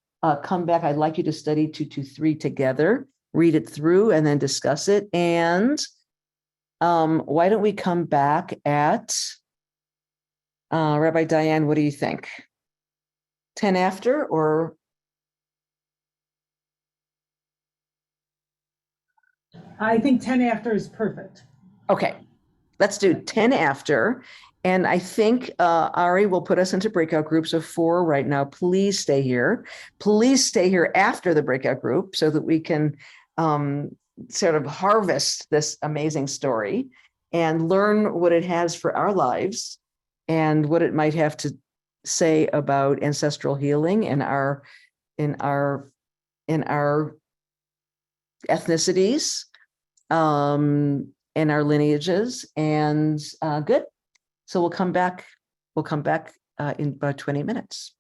come back. I'd like you to study 223 together, read it through and then discuss it. And why don't we come back at, Rabbi Diane, what do you think? 10 after or? I think 10 after is perfect. Okay, let's do 10 after. And I think Ari will put us into breakout groups of 4 right now. Please stay here. Please stay here after the breakout group so that we can sort of harvest this amazing story and learn what it has for our lives and what it might have to say about ancestral healing in our ethnicities, in our lineages, and good. So we'll come back in about 20 minutes.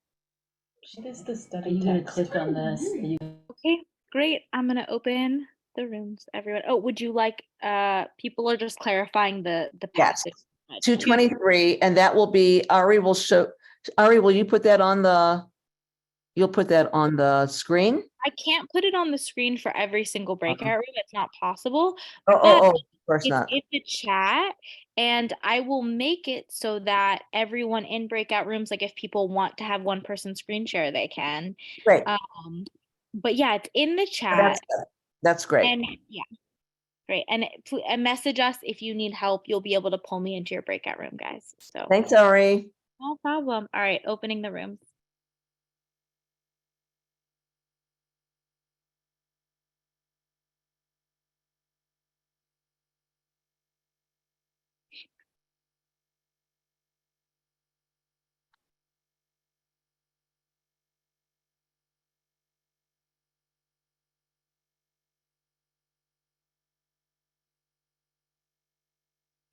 What is the study? Are you going to text? click on this? Okay, great. I'm gonna open the rooms, everyone. Oh, would you like, people are just clarifying the Yes. passage. 223, and that will be, Ari, will you put that on you'll put that on the screen? I can't put it on the screen for every single breakout room. It's not possible. Of course It's not. in the chat, and I will make it so that everyone in breakout rooms, like if people want to have one person screen share, they can. Great. But yeah, it's in the chat. That's great. And yeah, great. And message us if you need help. You'll be able to pull me into your breakout room, guys. So Thanks, Ari. no problem. All right, opening the rooms.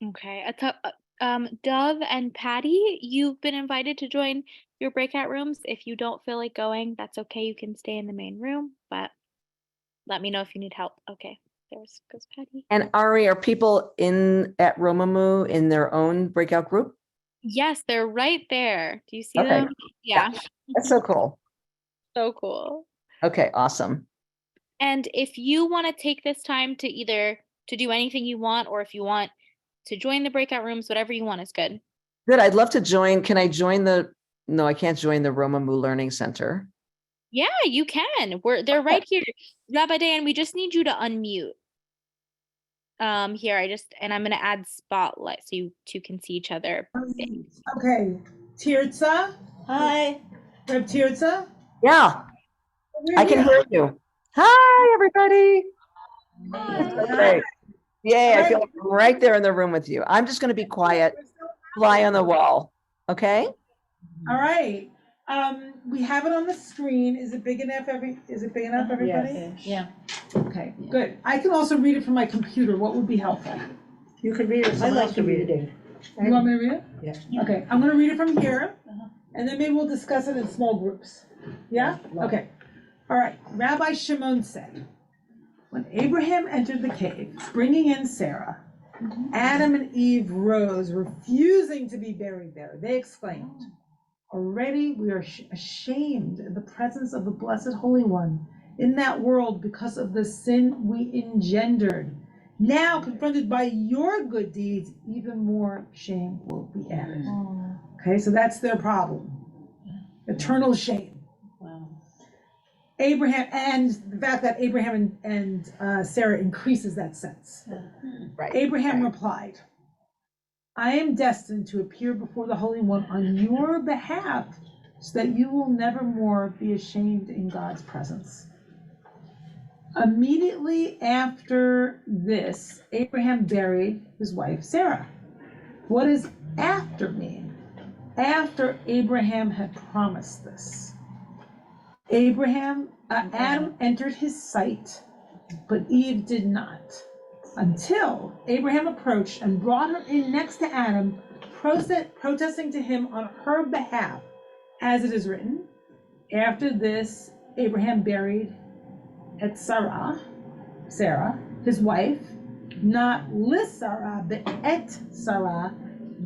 Okay. Dove and Patty, you've been invited to join your breakout rooms. If you don't feel like going, that's okay. You can stay in the main room, but let me know if you need help. Okay. There's goes Patty. And Ari, are people at Romemu in their own breakout group? Yes, they're right there. Do you see Okay. them? Yeah. That's so cool. So cool. Okay, awesome. And if you want to take this time to either to do anything you want, or if you want to join the breakout rooms, whatever you want is good. Good. I'd love to join. Can I join no, I can't join the Romemu Learning Center. Yeah, you can. They're right here. Rabbi Dan, we just need you to unmute. Here, and I'm gonna add spotlight so you two can see each other. Okay, Tirzah. Hi. Reb Tirzah. Yeah, I can hear you. Hi, everybody. That's so great. Yay, I feel like I'm right there in the room with you. I'm just going to be quiet, fly on the wall. Okay. All right. We have it on the screen. Is it big enough? Is it big enough, everybody? Yeah. Okay, good. I can also read it from my computer. What would be helpful? You could read it. I like to read it. You want me to read it? Yeah. Okay, I'm gonna read it from here, and then maybe we'll discuss it in small groups. Yeah? Okay. All right. Rabbi Shimon said, when Abraham entered the cave, bringing in Sarah, Adam and Eve rose, refusing to be buried there. They exclaimed, already we are ashamed in the presence of the Blessed Holy One in that world because of the sin we engendered. Now, confronted by your good deeds, even more shame will be added. Okay, so that's their problem. Eternal shame. Wow. Abraham, and the fact that Abraham and Sarah increases that sense. Right. Abraham replied, I am destined to appear before the Holy One on your behalf so that you will never more be ashamed in God's presence. Immediately after this, Abraham buried his wife Sarah. What does after mean? After Abraham had promised this. Adam entered his sight, but Eve did not, until Abraham approached and brought her in next to Adam, protesting to him on her behalf, as it is written. After this, Abraham buried at Sarah, his wife, not Sarah, but et Sarah,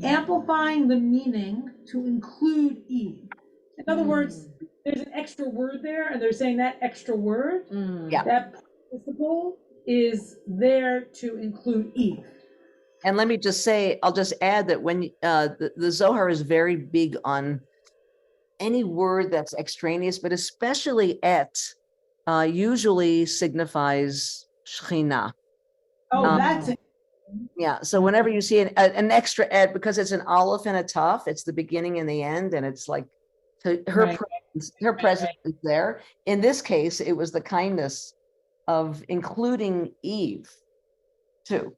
amplifying the meaning to include Eve. In other words, there's an extra word there, and they're saying that extra word, Yeah. that participle is there to include Eve. And let me just say, I'll just add that when the Zohar is very big on any word that's extraneous, but especially et, usually signifies Shekhinah. Oh, that's it. Yeah. So whenever you see an extra et, because it's an aleph and a taf, it's the beginning and the end, and it's like her Right. her presence is there. In this case, it was the kindness of including Eve too.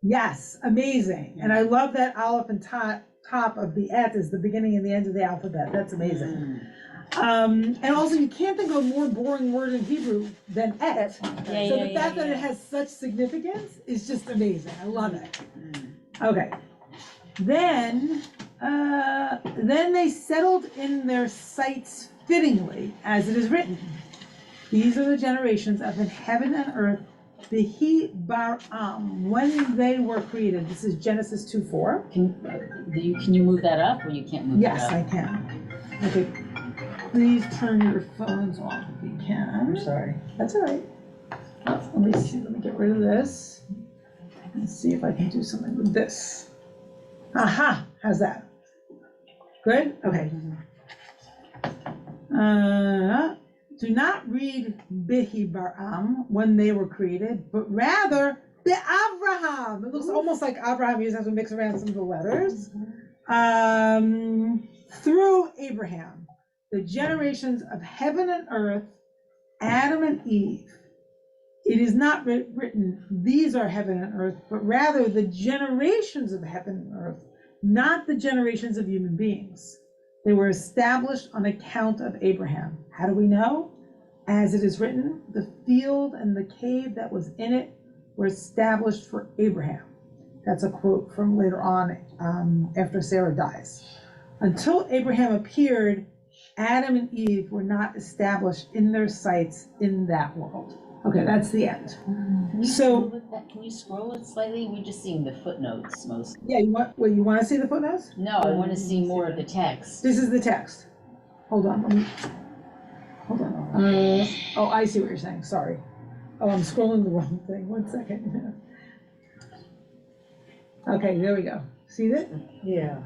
Yes, amazing. And I love that aleph and top of the et is the beginning and the end of the alphabet. That's amazing. And also, you can't think of a more boring word in Hebrew than et. So the fact that it has such significance is just amazing. I love it. Okay. Then they settled in their sights fittingly, as it is written. These are the generations of in heaven and earth, Behi Baram, when they were created. This is Genesis 2:4. Can you move that up, or you can't move Yes, that I up? can. Okay. Please turn your phones off if you can. I'm sorry. That's all right. Let me see. Let me get rid of this. And see if I can do something with this. Aha! How's that? Good? Okay. Do not read Behi Baram, when they were created, but rather Be'avraham. It looks almost like Abraham. You just have to mix around some of the letters. Through Abraham, the generations of heaven and earth, Adam and Eve. It is not written, these are heaven and earth, but rather the generations of heaven and earth, not the generations of human beings. They were established on account of Abraham. How do we know? As it is written, the field and the cave that was in it were established for Abraham. That's a quote from later on, after Sarah dies. Until Abraham appeared, Adam and Eve were not established in their sights in that world. Okay, that's the end. Can you scroll it slightly? We're just seeing the footnotes most. Yeah, you want to see the footnotes? No, I want to see more of the text. This is the text. Hold on. Oh, I see what you're saying. Sorry. Oh, I'm scrolling the wrong thing. 1 second. Okay, there we go. See that? Yeah.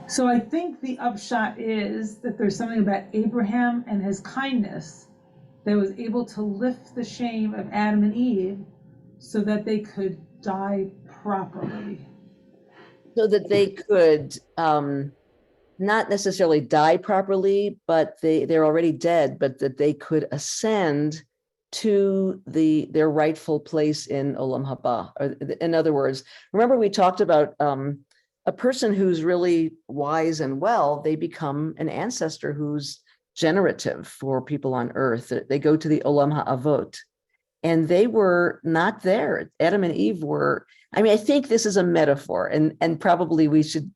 So I think the upshot is that there's something about Abraham and his kindness that was able to lift the shame of Adam and Eve so that they could die properly. So that they could not necessarily die properly, but they're already dead, but that they could ascend to their rightful place in Olam Haba. Or, in other words, remember we talked about a person who's really wise and well, they become an ancestor who's generative for people on earth. They go to the Olam HaAvot. and they were not there. Adam and Eve were, I mean, I think this is a metaphor, and probably we should,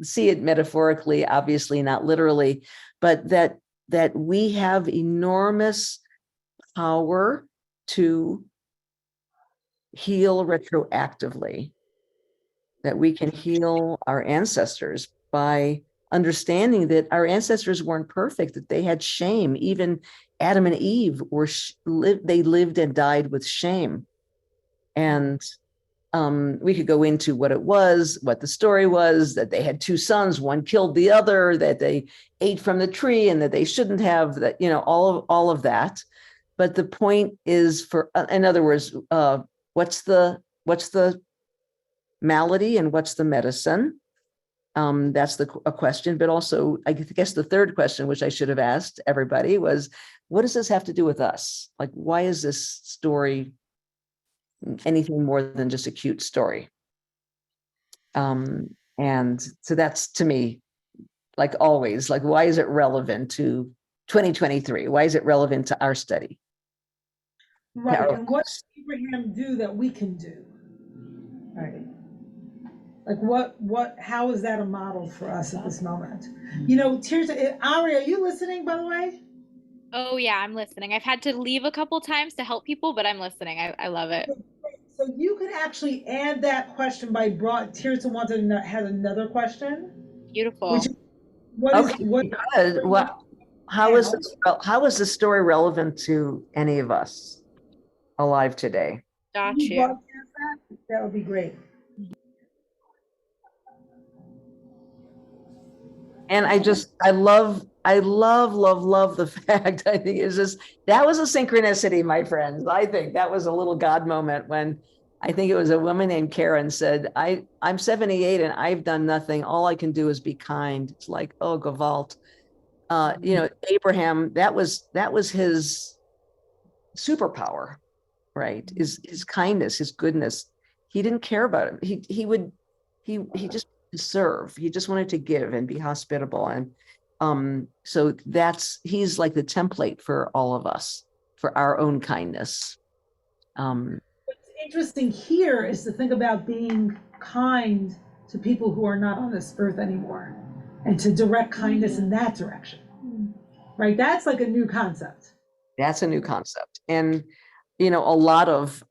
see it metaphorically, obviously not literally, but that we have enormous power to heal retroactively, that we can heal our ancestors by understanding that our ancestors weren't perfect, that they had shame. Even Adam and Eve they lived and died with shame. And we could go into what it was, what the story was, that they had two sons, one killed the other, that they ate from the tree and that they shouldn't have, that, all of that. But the point is, in other words, what's the malady and what's the medicine? That's a question, but also I guess the third question, which I should have asked everybody, was, what does this have to do with us? Like, why is this story anything more than just a cute story? And so that's, to me, like always, like, why is it relevant to 2023? Why is it relevant to our study? Right, Our and what did Abraham do that we can do? Right. Like how is that a model for us at this moment? Tirzah, Ari, are you listening, by the way? Oh yeah, I'm listening. I've had to leave a couple times to help people, but I'm listening. I love it. So you could actually add that question Tirzah had another question. Beautiful. Which how is this story relevant to any of us alive today? Got you you. broadcast that would be great. And I love the fact, I think it's just, that was a synchronicity, my friends. I think that was a little God moment when I think it was a woman named Karen said, I'm 78 and I've done nothing. All I can do is be kind. It's like, oh, Gewalt. Abraham, that was his superpower, right? His kindness, his goodness. He didn't care about him. He just serve. He just wanted to give and be hospitable. And so he's like the template for all of us, for our own kindness. What's interesting here is to think about being kind to people who are not on this earth anymore, and to direct kindness in that direction. Right? That's like a new concept. That's a new concept. And, a lot of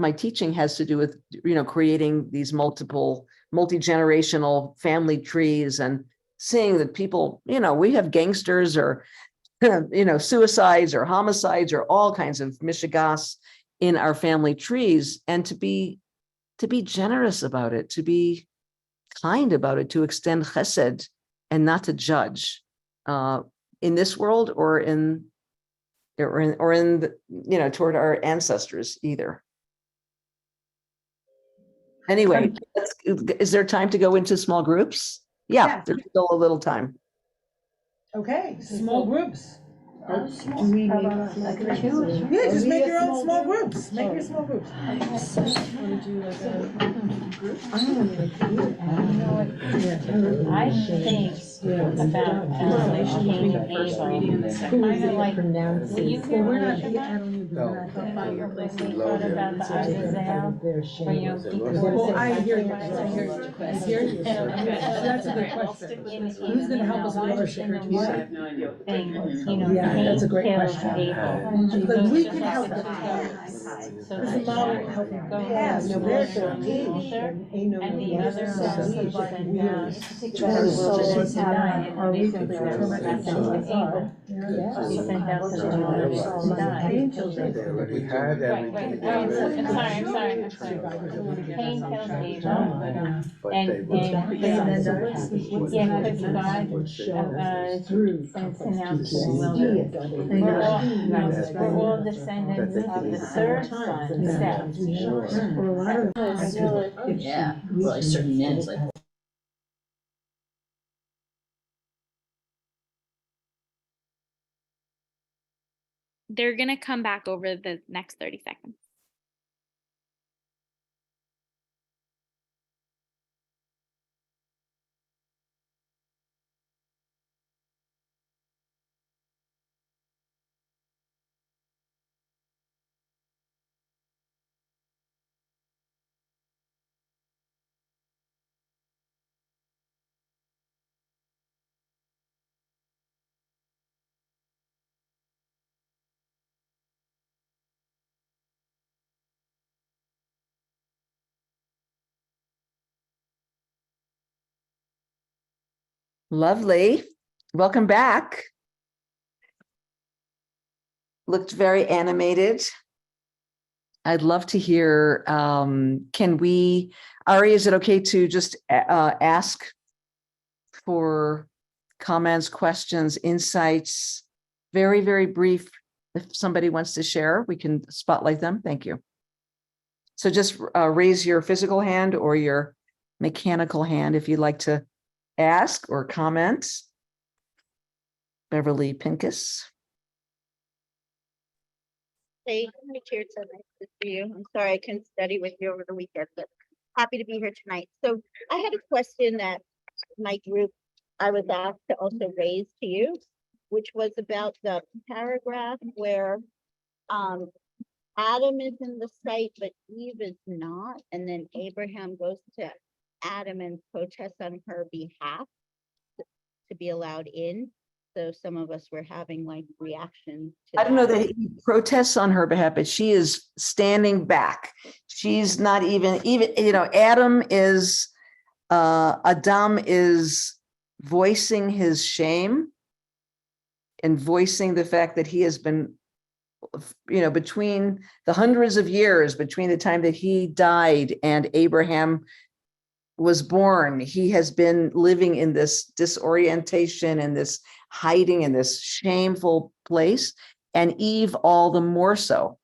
my teaching has to do with, creating these multi-generational family trees and seeing that people, we have gangsters or, suicides or homicides or all kinds of mishigas in our family trees, and to be generous about it, to be kind about it, to extend chesed and not to judge in this world or in toward our ancestors either. Anyway, is there time to go into small groups? Yeah, there's still a little time. Okay, small groups. Do we make small groups? Yeah, just make your own small groups. Make your small groups. Want to do like a group? I think about Correlation between the first reading and the second kind of reading. like, Pronounce will you it. hear Well, we're me, not, Shabbat? I don't even, we're not. Find your place. We thought about the Azazel, where you Well, I hear you. I hear you. That's a good question. Who's gonna help us with our shared I have no idea what the things, Yeah, that's a great question. But we can help the the past. So There's a model helping the past. no, They're and the other ones like Our souls are we can we determine sent out to the daughters to die. We had everything. I'm sorry. Cain killed Abel. And could God send sin out to the wilderness? We're all descendants of the third son, Seth. For a lot of Yeah, well, certain ends, like They're gonna come back over the next 30 seconds. Lovely. Welcome back. Looked very animated. I'd love to hear, Ari, is it okay to just ask for comments, questions, insights? Very, very brief. If somebody wants to share, we can spotlight them. Thank you. So just raise your physical hand or your mechanical hand if you'd like to ask or comment. Beverly Pincus. Hey, Tirzah, nice to see you. I'm sorry I couldn't study with you over the weekend, but happy to be here tonight. So I had a question that my group, I was asked to also raise to you, which was about the paragraph where Adam is in the site, but Eve is not. And then Abraham goes to Adam and protests on her behalf to be allowed in. So some of us were having like reactions to I don't know that he protests on her behalf, but she is standing back. She's not even, Adam is voicing his shame and voicing the fact that he has been, between the hundreds of years between the time that he died and Abraham was born, he has been living in this disorientation and this hiding in this shameful place, and Eve all the more so.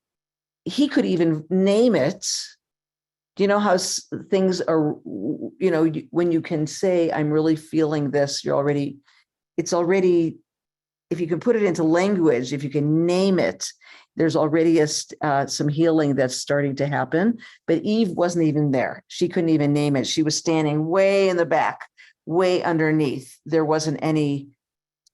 He could even name it. Do you know how things are, when you can say, I'm really feeling this, it's already, if you can put it into language, if you can name it, there's already some healing that's starting to happen. But Eve wasn't even there. She couldn't even name it. She was standing way in the back, way underneath. There wasn't any,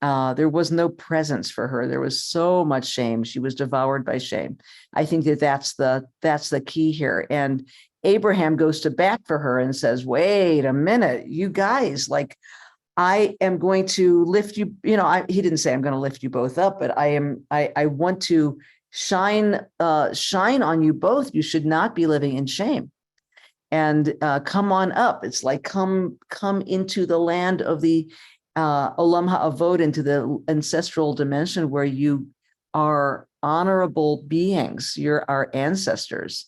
there was no presence for her. There was so much shame. She was devoured by shame. I think that's the key here. And Abraham goes to bat for her and says, wait a minute, you guys, like, I am going to lift you, he didn't say I'm going to lift you both up, but I want to shine on you both. You should not be living in shame. And come on up. It's like come into the land of the Olam Ha'avod, into the ancestral dimension where you are honorable beings. You're our ancestors.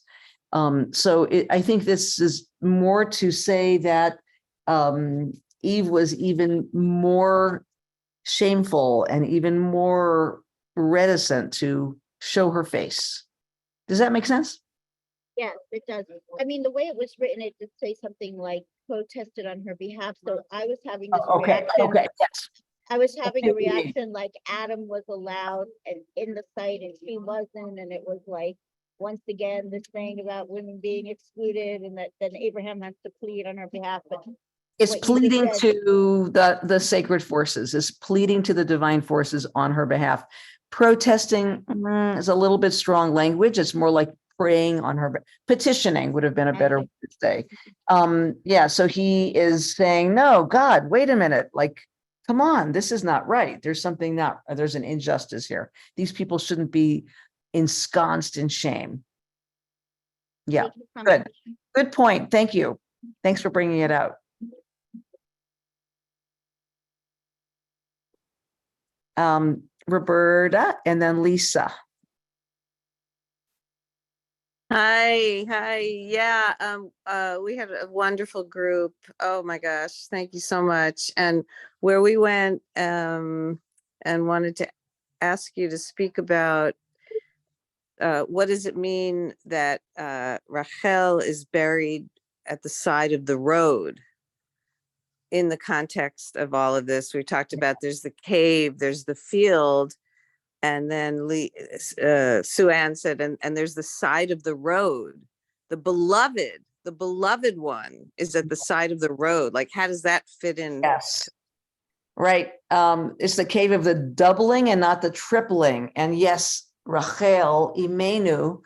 So I think this is more to say that Eve was even more shameful and even more reticent to show her face. Does that make sense? Yes, it does. I mean, the way it was written, it did say something like protested on her behalf. So I was having this reaction. Okay, yes. I was having a reaction like Adam was allowed and in the site and she wasn't. And it was like, once again, this thing about women being excluded and that then Abraham has to plead on her behalf. But It's what you just pleading said- to the sacred forces, is pleading to the divine forces on her behalf. Protesting is a little bit strong language. It's more like praying on her. Petitioning would have been a better word to say. So he is saying, no, God, wait a minute. Like, come on, this is not right. There's an injustice here. These people shouldn't be ensconced in shame. Yeah, Thank you so good. much. Good point. Thank you. Thanks for bringing it out. Roberta and then Lisa. Hi. Yeah, we had a wonderful group. Oh my gosh, thank you so much. And where we went and wanted to ask you to speak about what does it mean that Rachel is buried at the side of the road in the context of all of this. We talked about there's the cave, there's the field, and then Sue Ann said, and there's the side of the road. The beloved one is at the side of the road. Like, how does that fit in? Yes. Right. It's the cave of the doubling and not the tripling. And yes, Rachel Imenu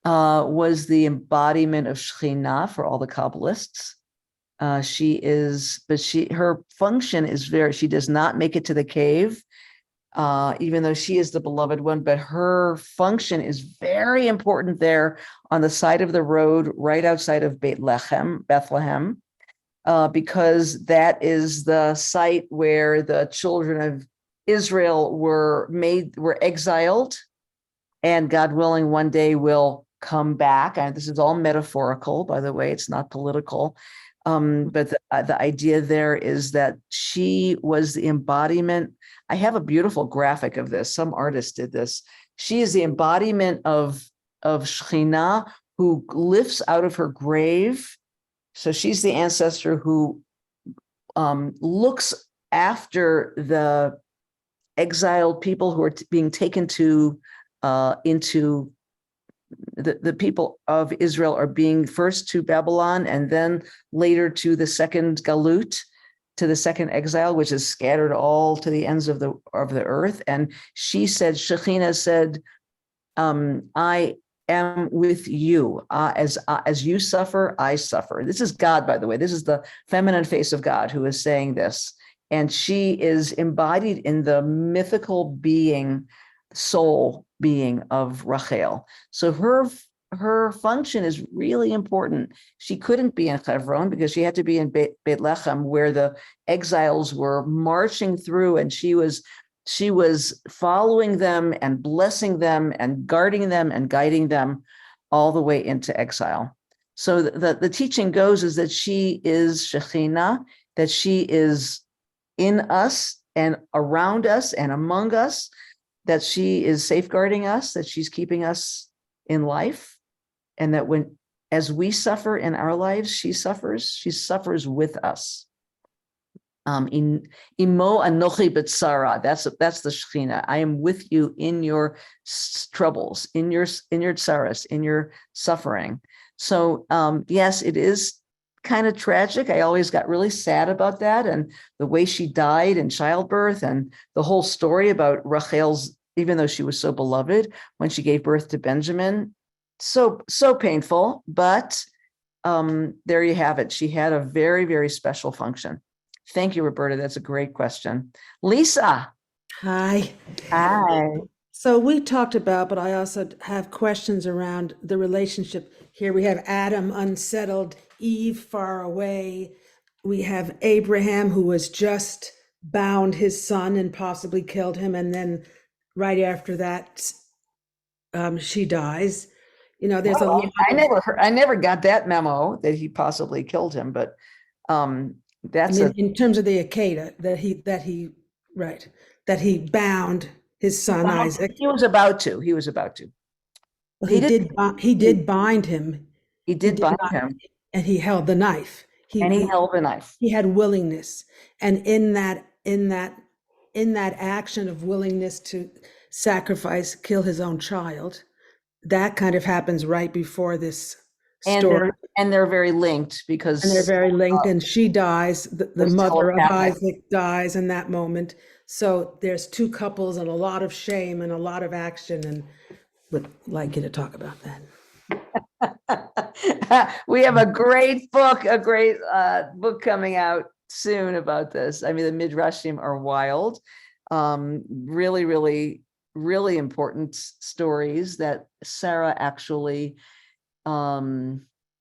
was the embodiment of Shekhinah for all the Kabbalists. Her function is she does not make it to the cave, even though she is the beloved one, but her function is very important there on the side of the road, right outside of Bethlehem. because that is the site where the children of Israel were exiled, and God willing, one day will come back. And this is all metaphorical, by the way, it's not political. But the idea there is that she was the embodiment. I have a beautiful graphic of this. Some artist did this. She is the embodiment of Shekhinah, who lifts out of her grave. So she's the ancestor who looks after the exiled people who are being taken to into the people of Israel are being first to Babylon and then later to the second galut, to the second exile, which is scattered all to the ends of the earth. And she said, Shekhinah said, I am with you. As you suffer, I suffer. This is God, by the way. This is the feminine face of God who is saying this. And she is embodied in the mythical being, soul being of Rachel. So her function is really important. She couldn't be in Hebron because she had to be in Beit Lechem, where the exiles were marching through, and she was following them and blessing them and guarding them and guiding them all the way into exile. So the teaching goes is that she is Shekhinah, that she is in us and around us and among us, that she is safeguarding us, that she's keeping us in life, and that as we suffer in our lives, she suffers with us. Imo anochi b'tzara. That's the Shekhinah. I am with you in your troubles, in your tsaras, in your suffering. So yes, it is kind of tragic. I always got really sad about that, and the way she died in childbirth, and the whole story about Rachel's, even though she was so beloved when she gave birth to Benjamin, so painful. But there you have it. She had a very, very special function. Thank you, Roberta. That's a great question. Lisa. Hi. Hi. So we talked about, but I also have questions around the relationship. Here we have Adam unsettled, Eve far away. We have Abraham, who was just bound his son and possibly killed him. And then right after that, she dies. You know, there's a lot. I never got that memo that he possibly killed him, but that's in terms of the Akedah that he bound his son Isaac. He was about to. Well, he did bind him. He did bind him, and he held the knife. He held the knife. He had willingness, and in that action of willingness to sacrifice, kill his own child, that kind of happens right before this story. And they're very linked and she dies, the mother of Isaac dies in that moment. So there's two couples and a lot of shame and a lot of action, and would like you to talk about that. We have a great book coming out soon about this. I mean, the Midrashim are wild. Really, really, really important stories that Sarah actually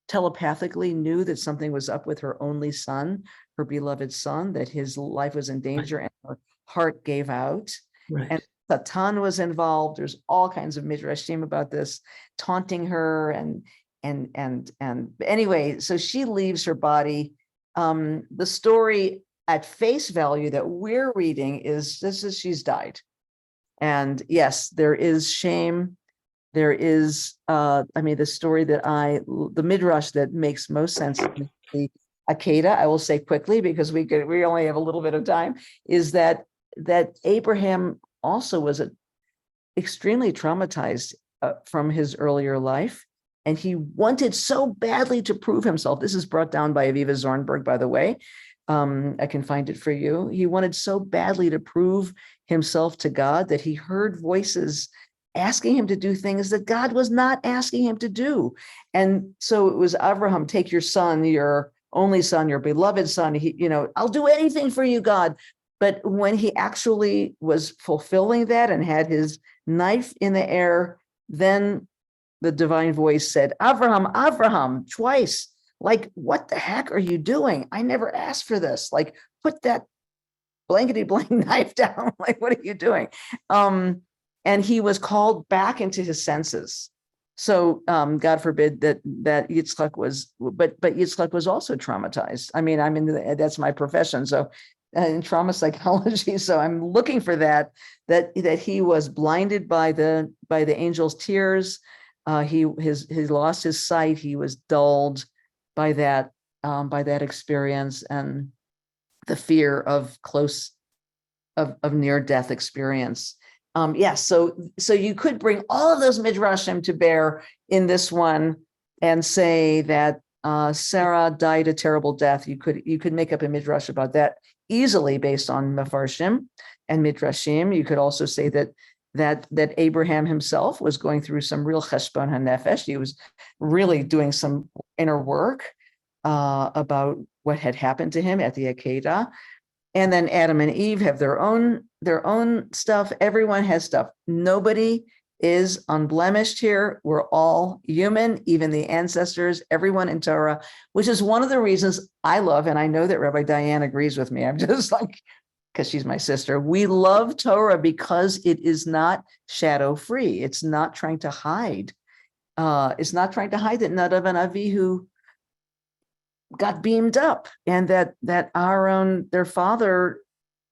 telepathically knew that something was up with her only son, her beloved son, that his life was in danger, and her heart gave out. Right. And Satan was involved. There's all kinds of midrashim about this, taunting her and anyway, so she leaves her body. The story at face value that we're reading is she's died. And yes, there is shame. There is, the story the Midrash that makes most sense, the Akedah, I will say quickly because we only have a little bit of time, is that Abraham also was extremely traumatized from his earlier life. And he wanted so badly to prove himself. This is brought down by Aviva Zornberg, by the way. I can find it for you. He wanted so badly to prove himself to God that he heard voices asking him to do things that God was not asking him to do. And so it was, Abraham, take your son, your only son, your beloved son. I'll do anything for you, God. But when he actually was fulfilling that and had his knife in the air, then the divine voice said, Abraham, Abraham, twice. Like, what the heck are you doing? I never asked for this. Like, put that blankety blank knife down. Like, what are you doing? And he was called back into his senses. So God forbid that Yitzchak was, but Yitzchak was also traumatized. I mean, that's my profession. So in trauma psychology, so I'm looking for that he was blinded by the angel's tears. He lost his sight. He was dulled by that experience and the fear of near death experience. So you could bring all of those midrashim to bear in this one and say that Sarah died a terrible death. You could make up a midrash about that easily based on Mefarshim and Midrashim. You could also say that Abraham himself was going through some real cheshbon hanefesh. He was really doing some inner work about what had happened to him at the Akedah. And then Adam and Eve have their own stuff. Everyone has stuff. Nobody is unblemished here. We're all human, even the ancestors, everyone in Torah, which is one of the reasons I love, and I know that Rabbi Diane agrees with me. I'm just like, because she's my sister. We love Torah because it is not shadow free. It's not trying to hide. It's not trying to hide that Nadav and Avihu got beamed up, and that Aaron, their father,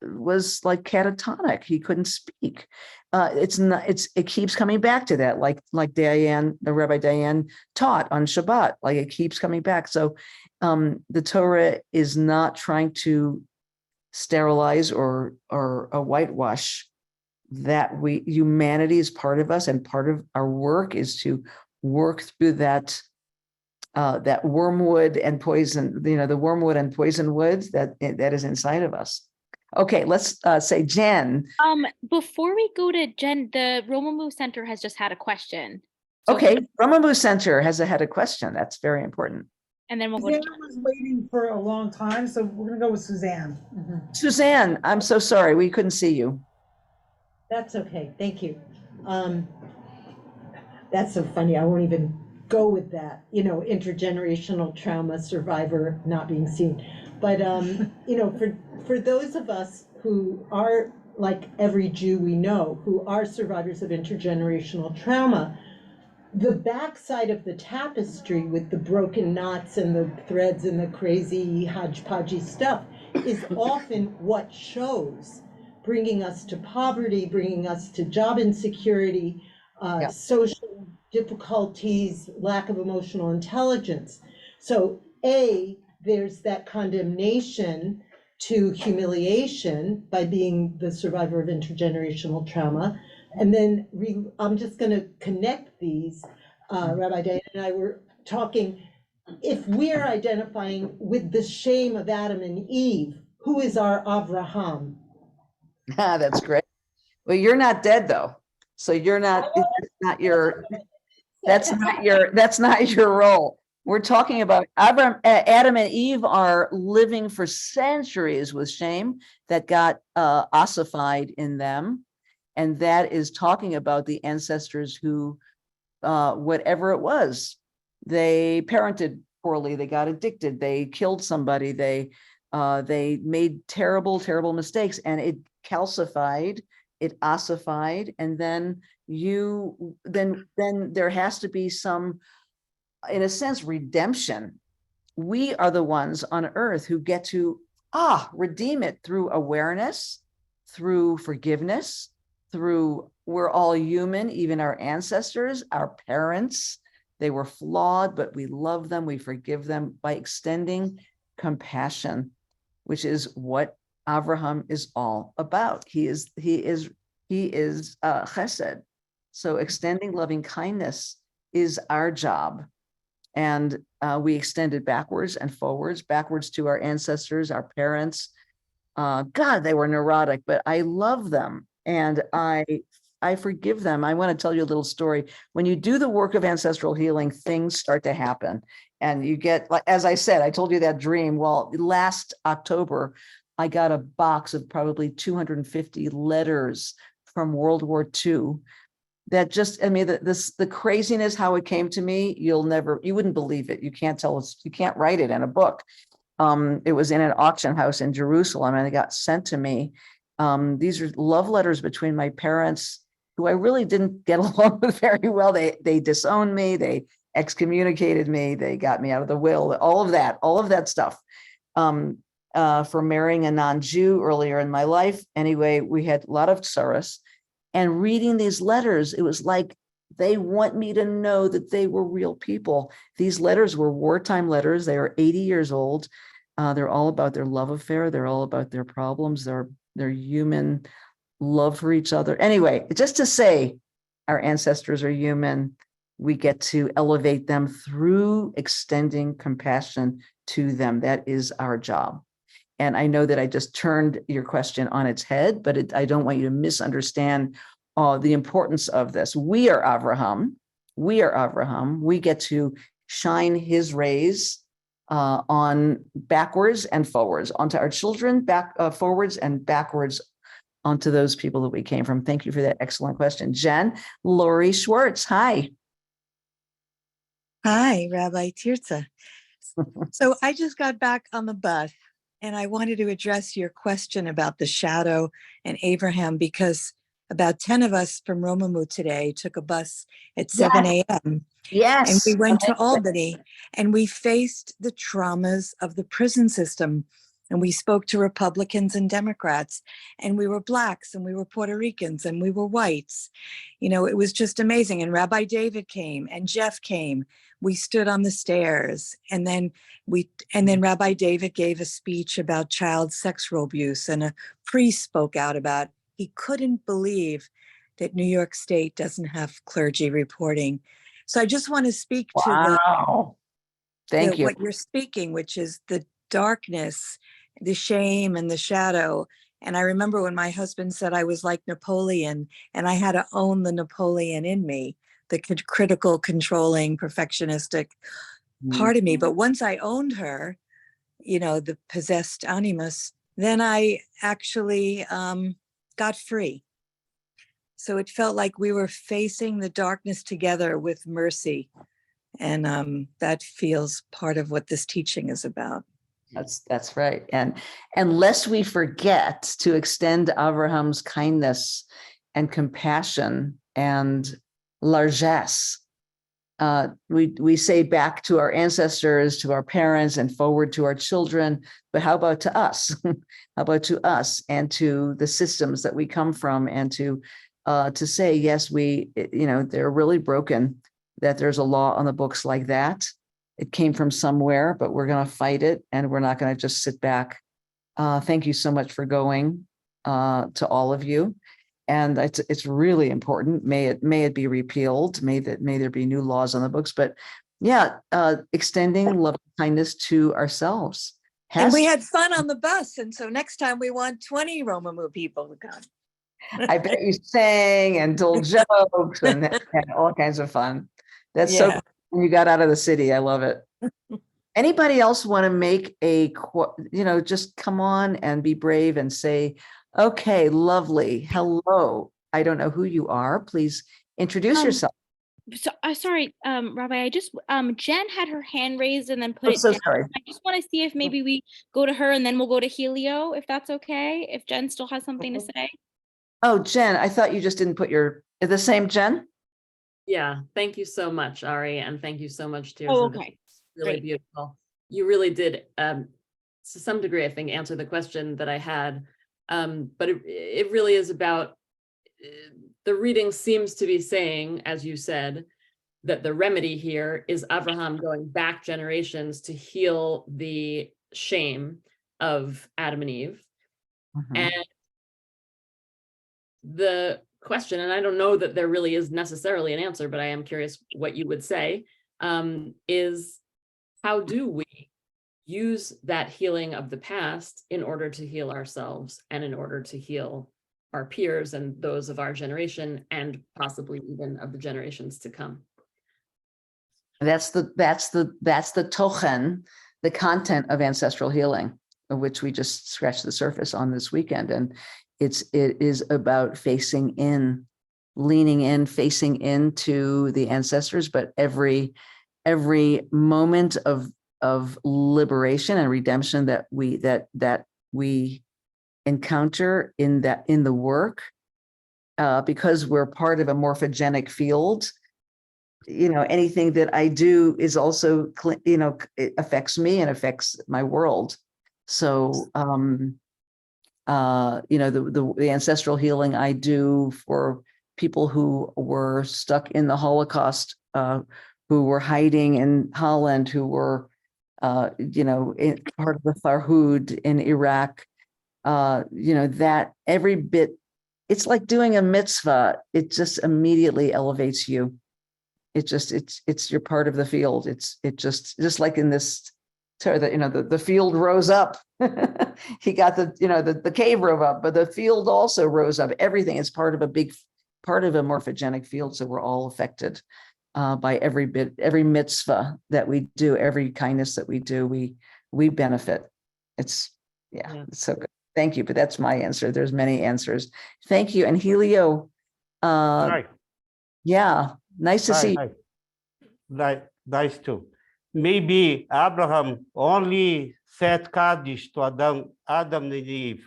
was like catatonic. He couldn't speak. It keeps coming back to that, like Diane, the Rabbi Diane taught on Shabbat. Like, it keeps coming back. So the Torah is not trying to sterilize or whitewash that humanity is part of us, and part of our work is to work through that wormwood and poison, the wormwood and poison wood that is inside of us. Okay, let's say Jen. Before we go to Jen, the Romemu Center has just had a question. So Okay, Romemu Center has had a question. That's very important. And then we'll go to Suzanne was waiting for a long time, so we're gonna go with Suzanne. Suzanne, I'm so sorry. We couldn't see you. That's okay, thank you. That's so funny, I won't even go with that, intergenerational trauma survivor not being seen. But, for those of us who are, like every Jew we know, who are survivors of intergenerational trauma, the backside of the tapestry with the broken knots and the threads and the crazy hodgepodgey stuff is often what shows, bringing us to poverty, bringing us to job insecurity, social difficulties, lack of emotional intelligence. So there's that condemnation to humiliation by being the survivor of intergenerational trauma. And then I'm just going to connect these. Rabbi Diane and I were talking, if we're identifying with the shame of Adam and Eve, who is our Avraham? That's great. Well, you're not dead though. So you're not, that's not your role. We're talking about Adam and Eve are living for centuries with shame that got ossified in them. And that is talking about the ancestors who, whatever it was, they parented poorly, they got addicted, they killed somebody, they made terrible, terrible mistakes, and it calcified, it ossified, and then there has to be some, in a sense, redemption. We are the ones on earth who get to redeem it through awareness, through forgiveness, we're all human, even our ancestors, our parents, they were flawed, but we love them, we forgive them by extending compassion, which is what Avraham is all about. He is chesed. So extending loving kindness is our job. And we extend it backwards and forwards, backwards to our ancestors, our parents. God, they were neurotic, but I love them. And I forgive them. I want to tell you a little story. When you do the work of ancestral healing, things start to happen. And you get, like, as I said, I told you that dream. Well, last October, I got a box of probably 250 letters from World War II that just, I mean, the craziness, how it came to me, you wouldn't believe it. You can't tell us, you can't write it in a book. It was in an auction house in Jerusalem and it got sent to me. These are love letters between my parents, who I really didn't get along with very well. They disowned me, they excommunicated me, they got me out of the will, all of that stuff. For marrying a non-Jew earlier in my life. Anyway, we had a lot of sorrows. And reading these letters, it was like they want me to know that they were real people. These letters were wartime letters. They are 80 years old. They're all about their love affair. They're all about their problems, their human love for each other. Anyway, just to say, our ancestors are human. We get to elevate them through extending compassion to them. That is our job. And I know that I just turned your question on its head, but I don't want you to misunderstand the importance of this. We are Avraham. We get to shine his rays on backwards and forwards, onto our children, forwards and backwards onto those people that we came from. Thank you for that excellent question. Jen, Lori Schwartz, hi. Hi, Rabbi Tirzah. So I just got back on the bus and I wanted to address your question about the shadow and Abraham, because about 10 of us from Romemu today took a bus at 7 a.m. Yes. And we went to Albany and we faced the traumas of the prison system. And we spoke to Republicans and Democrats, and we were Blacks and we were Puerto Ricans and we were whites. You know, it was just amazing. And Rabbi David came and Jeff came. We stood on the stairs, and then Rabbi David gave a speech about child sexual abuse, and a priest spoke out about he couldn't believe that New York State doesn't have clergy reporting. So I just want to speak to Thank you. what you're speaking, which is the darkness, the shame and the shadow. And I remember when my husband said I was like Napoleon, and I had to own the Napoleon in me, the critical, controlling, perfectionistic part of me. But once I owned her, you know, the possessed animus, then I actually got free. So it felt like we were facing the darkness together with mercy. And that feels part of what this teaching is about. That's right. And lest we forget to extend Abraham's kindness and compassion and largesse, we say back to our ancestors, to our parents, and forward to our children. But how about to us? How about to us and to the systems that we come from, and to say, yes, they're really broken, that there's a law on the books like that. It came from somewhere, but we're going to fight it, and we're not going to just sit back. Thank you so much for going, to all of you. And it's really important. May it be repealed. May there be new laws on the books. But yeah, extending love and kindness to ourselves. And we had fun on the bus. And so next time we want 20 Romemu people to come. I bet you sang and told jokes and had all kinds of fun. That's so cool. When you got out of the city. I love it. Anybody else want to make just come on and be brave and say, okay, lovely. Hello. I don't know who you are. Please introduce yourself. So sorry, Rabbi, I just Jen had her hand raised and then put it so down. sorry. I just want to see if maybe we go to her and then we'll go to Helio, if that's okay, if Jen still has something to say. Oh, Jen, I thought you just didn't put the same Jen? Yeah, thank you so much, Ari, and thank you so much, Tirzah. Oh, okay. Really Great. Beautiful. You really did, to some degree, I think, answer the question that I had. But it really is about, the reading seems to be saying, as you said, that the remedy here is Abraham going back generations to heal the shame of Adam and Eve. Mm-hmm. And the question, and I don't know that there really is necessarily an answer, but I am curious what you would say, is how do we use that healing of the past in order to heal ourselves and in order to heal our peers and those of our generation and possibly even of the generations to come? That's the tochen, the content of ancestral healing, of which we just scratched the surface on this weekend. And it is about facing in leaning in, facing into the ancestors, but every moment of liberation and redemption that we encounter in the work, because we're part of a morphogenic field, anything that I do is also, it affects me and affects my world. So, the ancestral healing I do for people who were stuck in the Holocaust, who were hiding in Holland, who were, part of the Farhud in Iraq, that every bit, it's like doing a mitzvah. It just immediately elevates you. It's you're part of the field. It's just like in this, the field rose up. He got the cave rose up, but the field also rose up. Everything is part of a morphogenic field. So we're all affected by every mitzvah that we do, every kindness that we do, we benefit. It's so good. Thank you. But that's my answer. There's many answers. Thank you. And Helio, Hi. yeah, nice to see you. Nice too. Maybe Abraham only said Kaddish to Adam and Eve.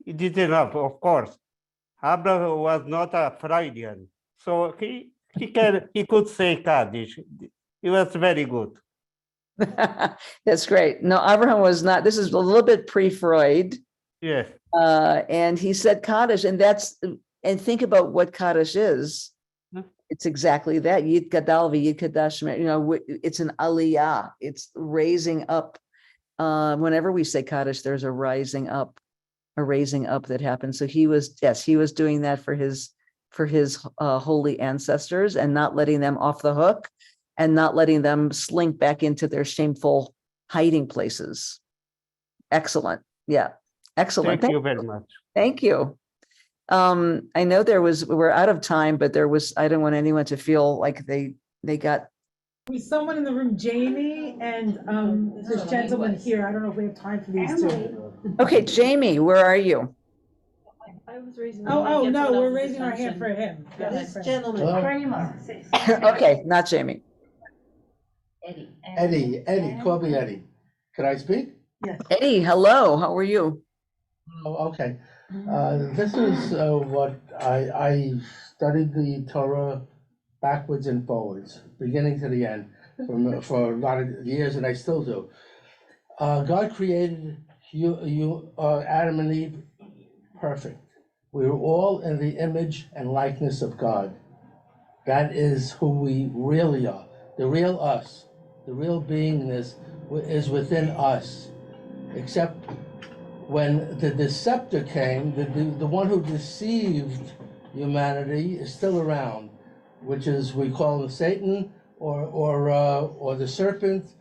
He did enough, of course. Abraham was not a Freudian, so he could say Kaddish. He was very good. That's great. No, Abraham was not. This is a little bit pre-Freud. Yes. And he said Kaddish, and think about what Kaddish is. It's exactly that. Yid Gadal v'Yid Kadash. It's an aliyah. It's raising up. Whenever we say Kaddish, there's a raising up that happens. So he was doing that for his holy ancestors, and not letting them off the hook, and not letting them slink back into their shameful hiding places. Excellent. Yeah. Excellent. Thank you very much. Thank you. I know we're out of time, but I don't want anyone to feel like they got. There's someone in the room, Jamie, and this gentleman here. I don't know if we have time for these two. Okay, Jamie, where are you? I was raising. Oh, no, we're raising our hand for him. This gentleman. Okay, not Jamie. Eddie, call me Eddie. Can I speak? Yes. Eddie, hello, how are you? Oh, okay. This is what I studied the Torah backwards and forwards, beginning to the end, for a lot of years, and I still do. God created Adam and Eve perfect. We were all in the image and likeness of God. That is who we really are. The real us, the real beingness is within us. Except when the deceptor came, the one who deceived humanity is still around, which is, we call him Satan or the serpent.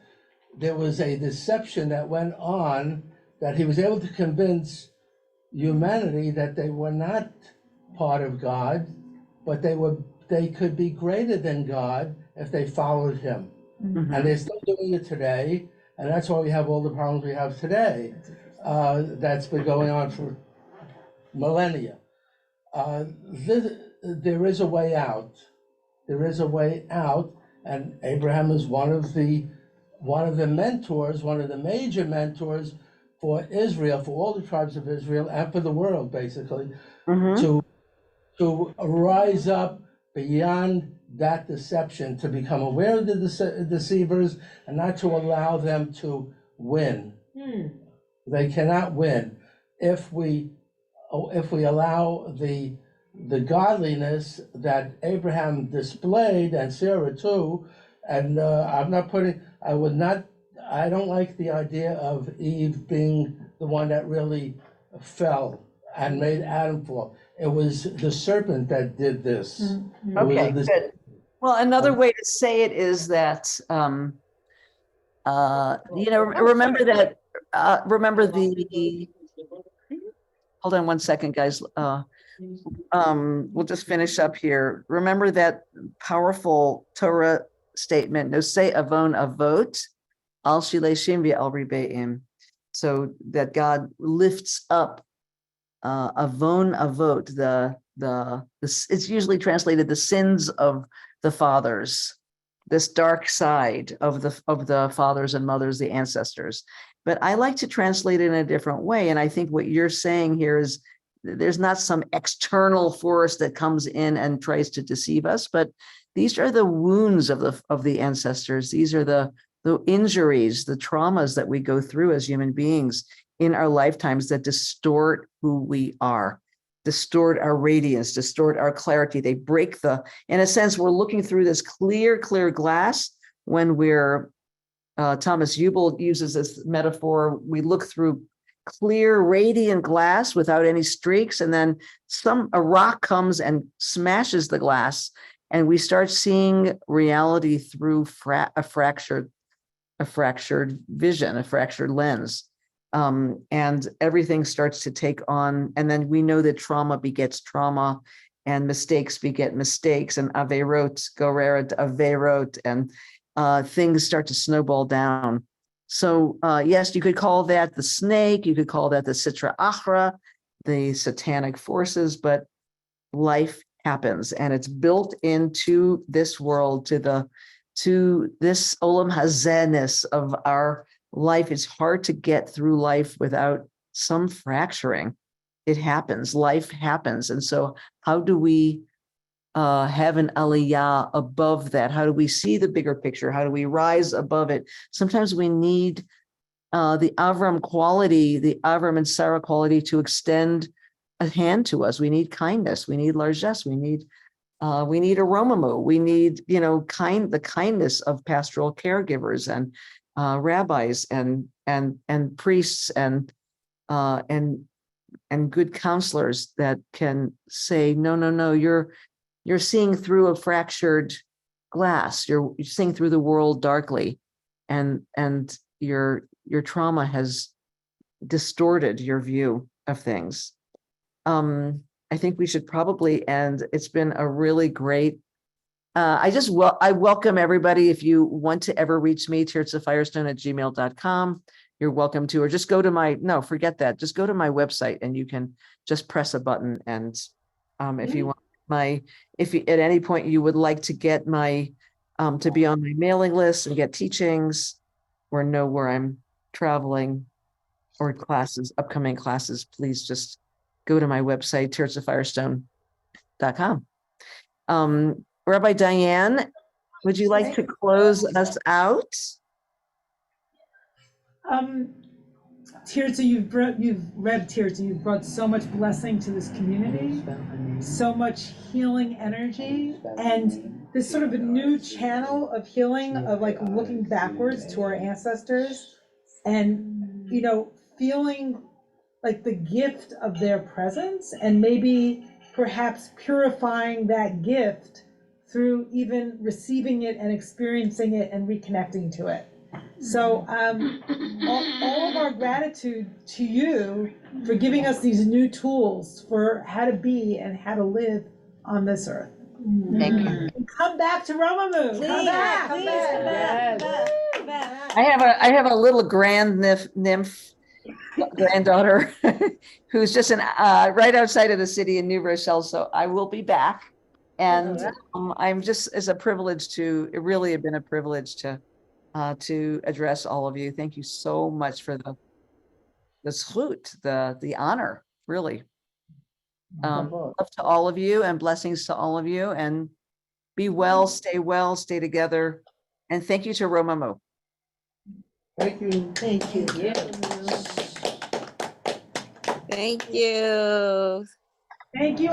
There was a deception that went on, that he was able to convince humanity that they were not part of God, but they could be greater than God if they followed him. Mm-hmm. And they're still doing it today, and that's why we have all the problems we have today. That's been going on for millennia. There is a way out. There is a way out, and Abraham is one of the mentors, one of the major mentors for Israel, for all the tribes of Israel, and for the world, basically, to rise up beyond that deception, to become aware of the deceivers, and not to allow them to win. They cannot win if we allow the godliness that Abraham displayed, and Sarah too. And I don't like the idea of Eve being the one that really fell and made Adam fall. It was the serpent that did this. Okay, good. Well, another way to say it is that, hold on one second, guys. We'll just finish up here. Remember that powerful Torah statement, Nosei avon avot, al shileshim v'al ribeim. So that God lifts up avon avot, it's usually translated the sins of the fathers, this dark side of the fathers and mothers, the ancestors. But I like to translate it in a different way. And I think what you're saying here is there's not some external force that comes in and tries to deceive us, but these are the wounds of the ancestors. These are the injuries, the traumas that we go through as human beings in our lifetimes that distort who we are, distort our radiance, distort our clarity. They break in a sense, we're looking through this clear glass when we're, Thomas Hubel uses this metaphor, we look through clear, radiant glass without any streaks, and then a rock comes and smashes the glass, and we start seeing reality through a fractured vision, a fractured lens. And everything starts to take on, and then we know that trauma begets trauma, and mistakes beget mistakes, and averot goreret averot, and things start to snowball down. So yes, you could call that the snake, you could call that the Sitra Achra, the satanic forces, but life happens, and it's built into this world, to this olam hazeness of our life. It's hard to get through life without some fracturing. It happens, life happens. And so how do we have an aliyah above that? How do we see the bigger picture? How do we rise above it? Sometimes we need the Avram quality, the Avram and Sarah quality to extend a hand to us. We need kindness. We need largesse. We need a Romemu. We need, the kindness of pastoral caregivers and rabbis and priests and good counselors that can say, no, you're seeing through a fractured glass. You're seeing through the world darkly, and your trauma has distorted your view of things. I think we should probably end. It's been a really great. I welcome everybody. If you want to ever reach me, tirzahfirestone@gmail.com. You're welcome to, or just go to forget that. Just go to my website and you can just press a button. And if you want if at any point you would like to get to be on my mailing list and get teachings or know where I'm traveling or upcoming classes, please just go to my website, tirzahfirestone.com. Rabbi Diane, would you like to close us out? Tirzah, you've read Tirzah, you've brought so much blessing to this community, so much healing energy, and this sort of a new channel of healing, of like looking backwards to our ancestors and, feeling like the gift of their presence, and maybe perhaps purifying that gift through even receiving it and experiencing it and reconnecting to it. So all of our gratitude to you for giving us these new tools for how to be and how to live on this earth. Thank you. And come back to Romemu. Come back. I have a little nymph granddaughter who's just right outside of the city in New Rochelle. So I will be back. And I'm just, it really had been a privilege to address all of you. Thank you so much for the zchut, the honor, really. Love to all of you and blessings to all of you, and be well, stay together. And thank you to Romemu. Thank you. Thank you. Thank you. Thank you,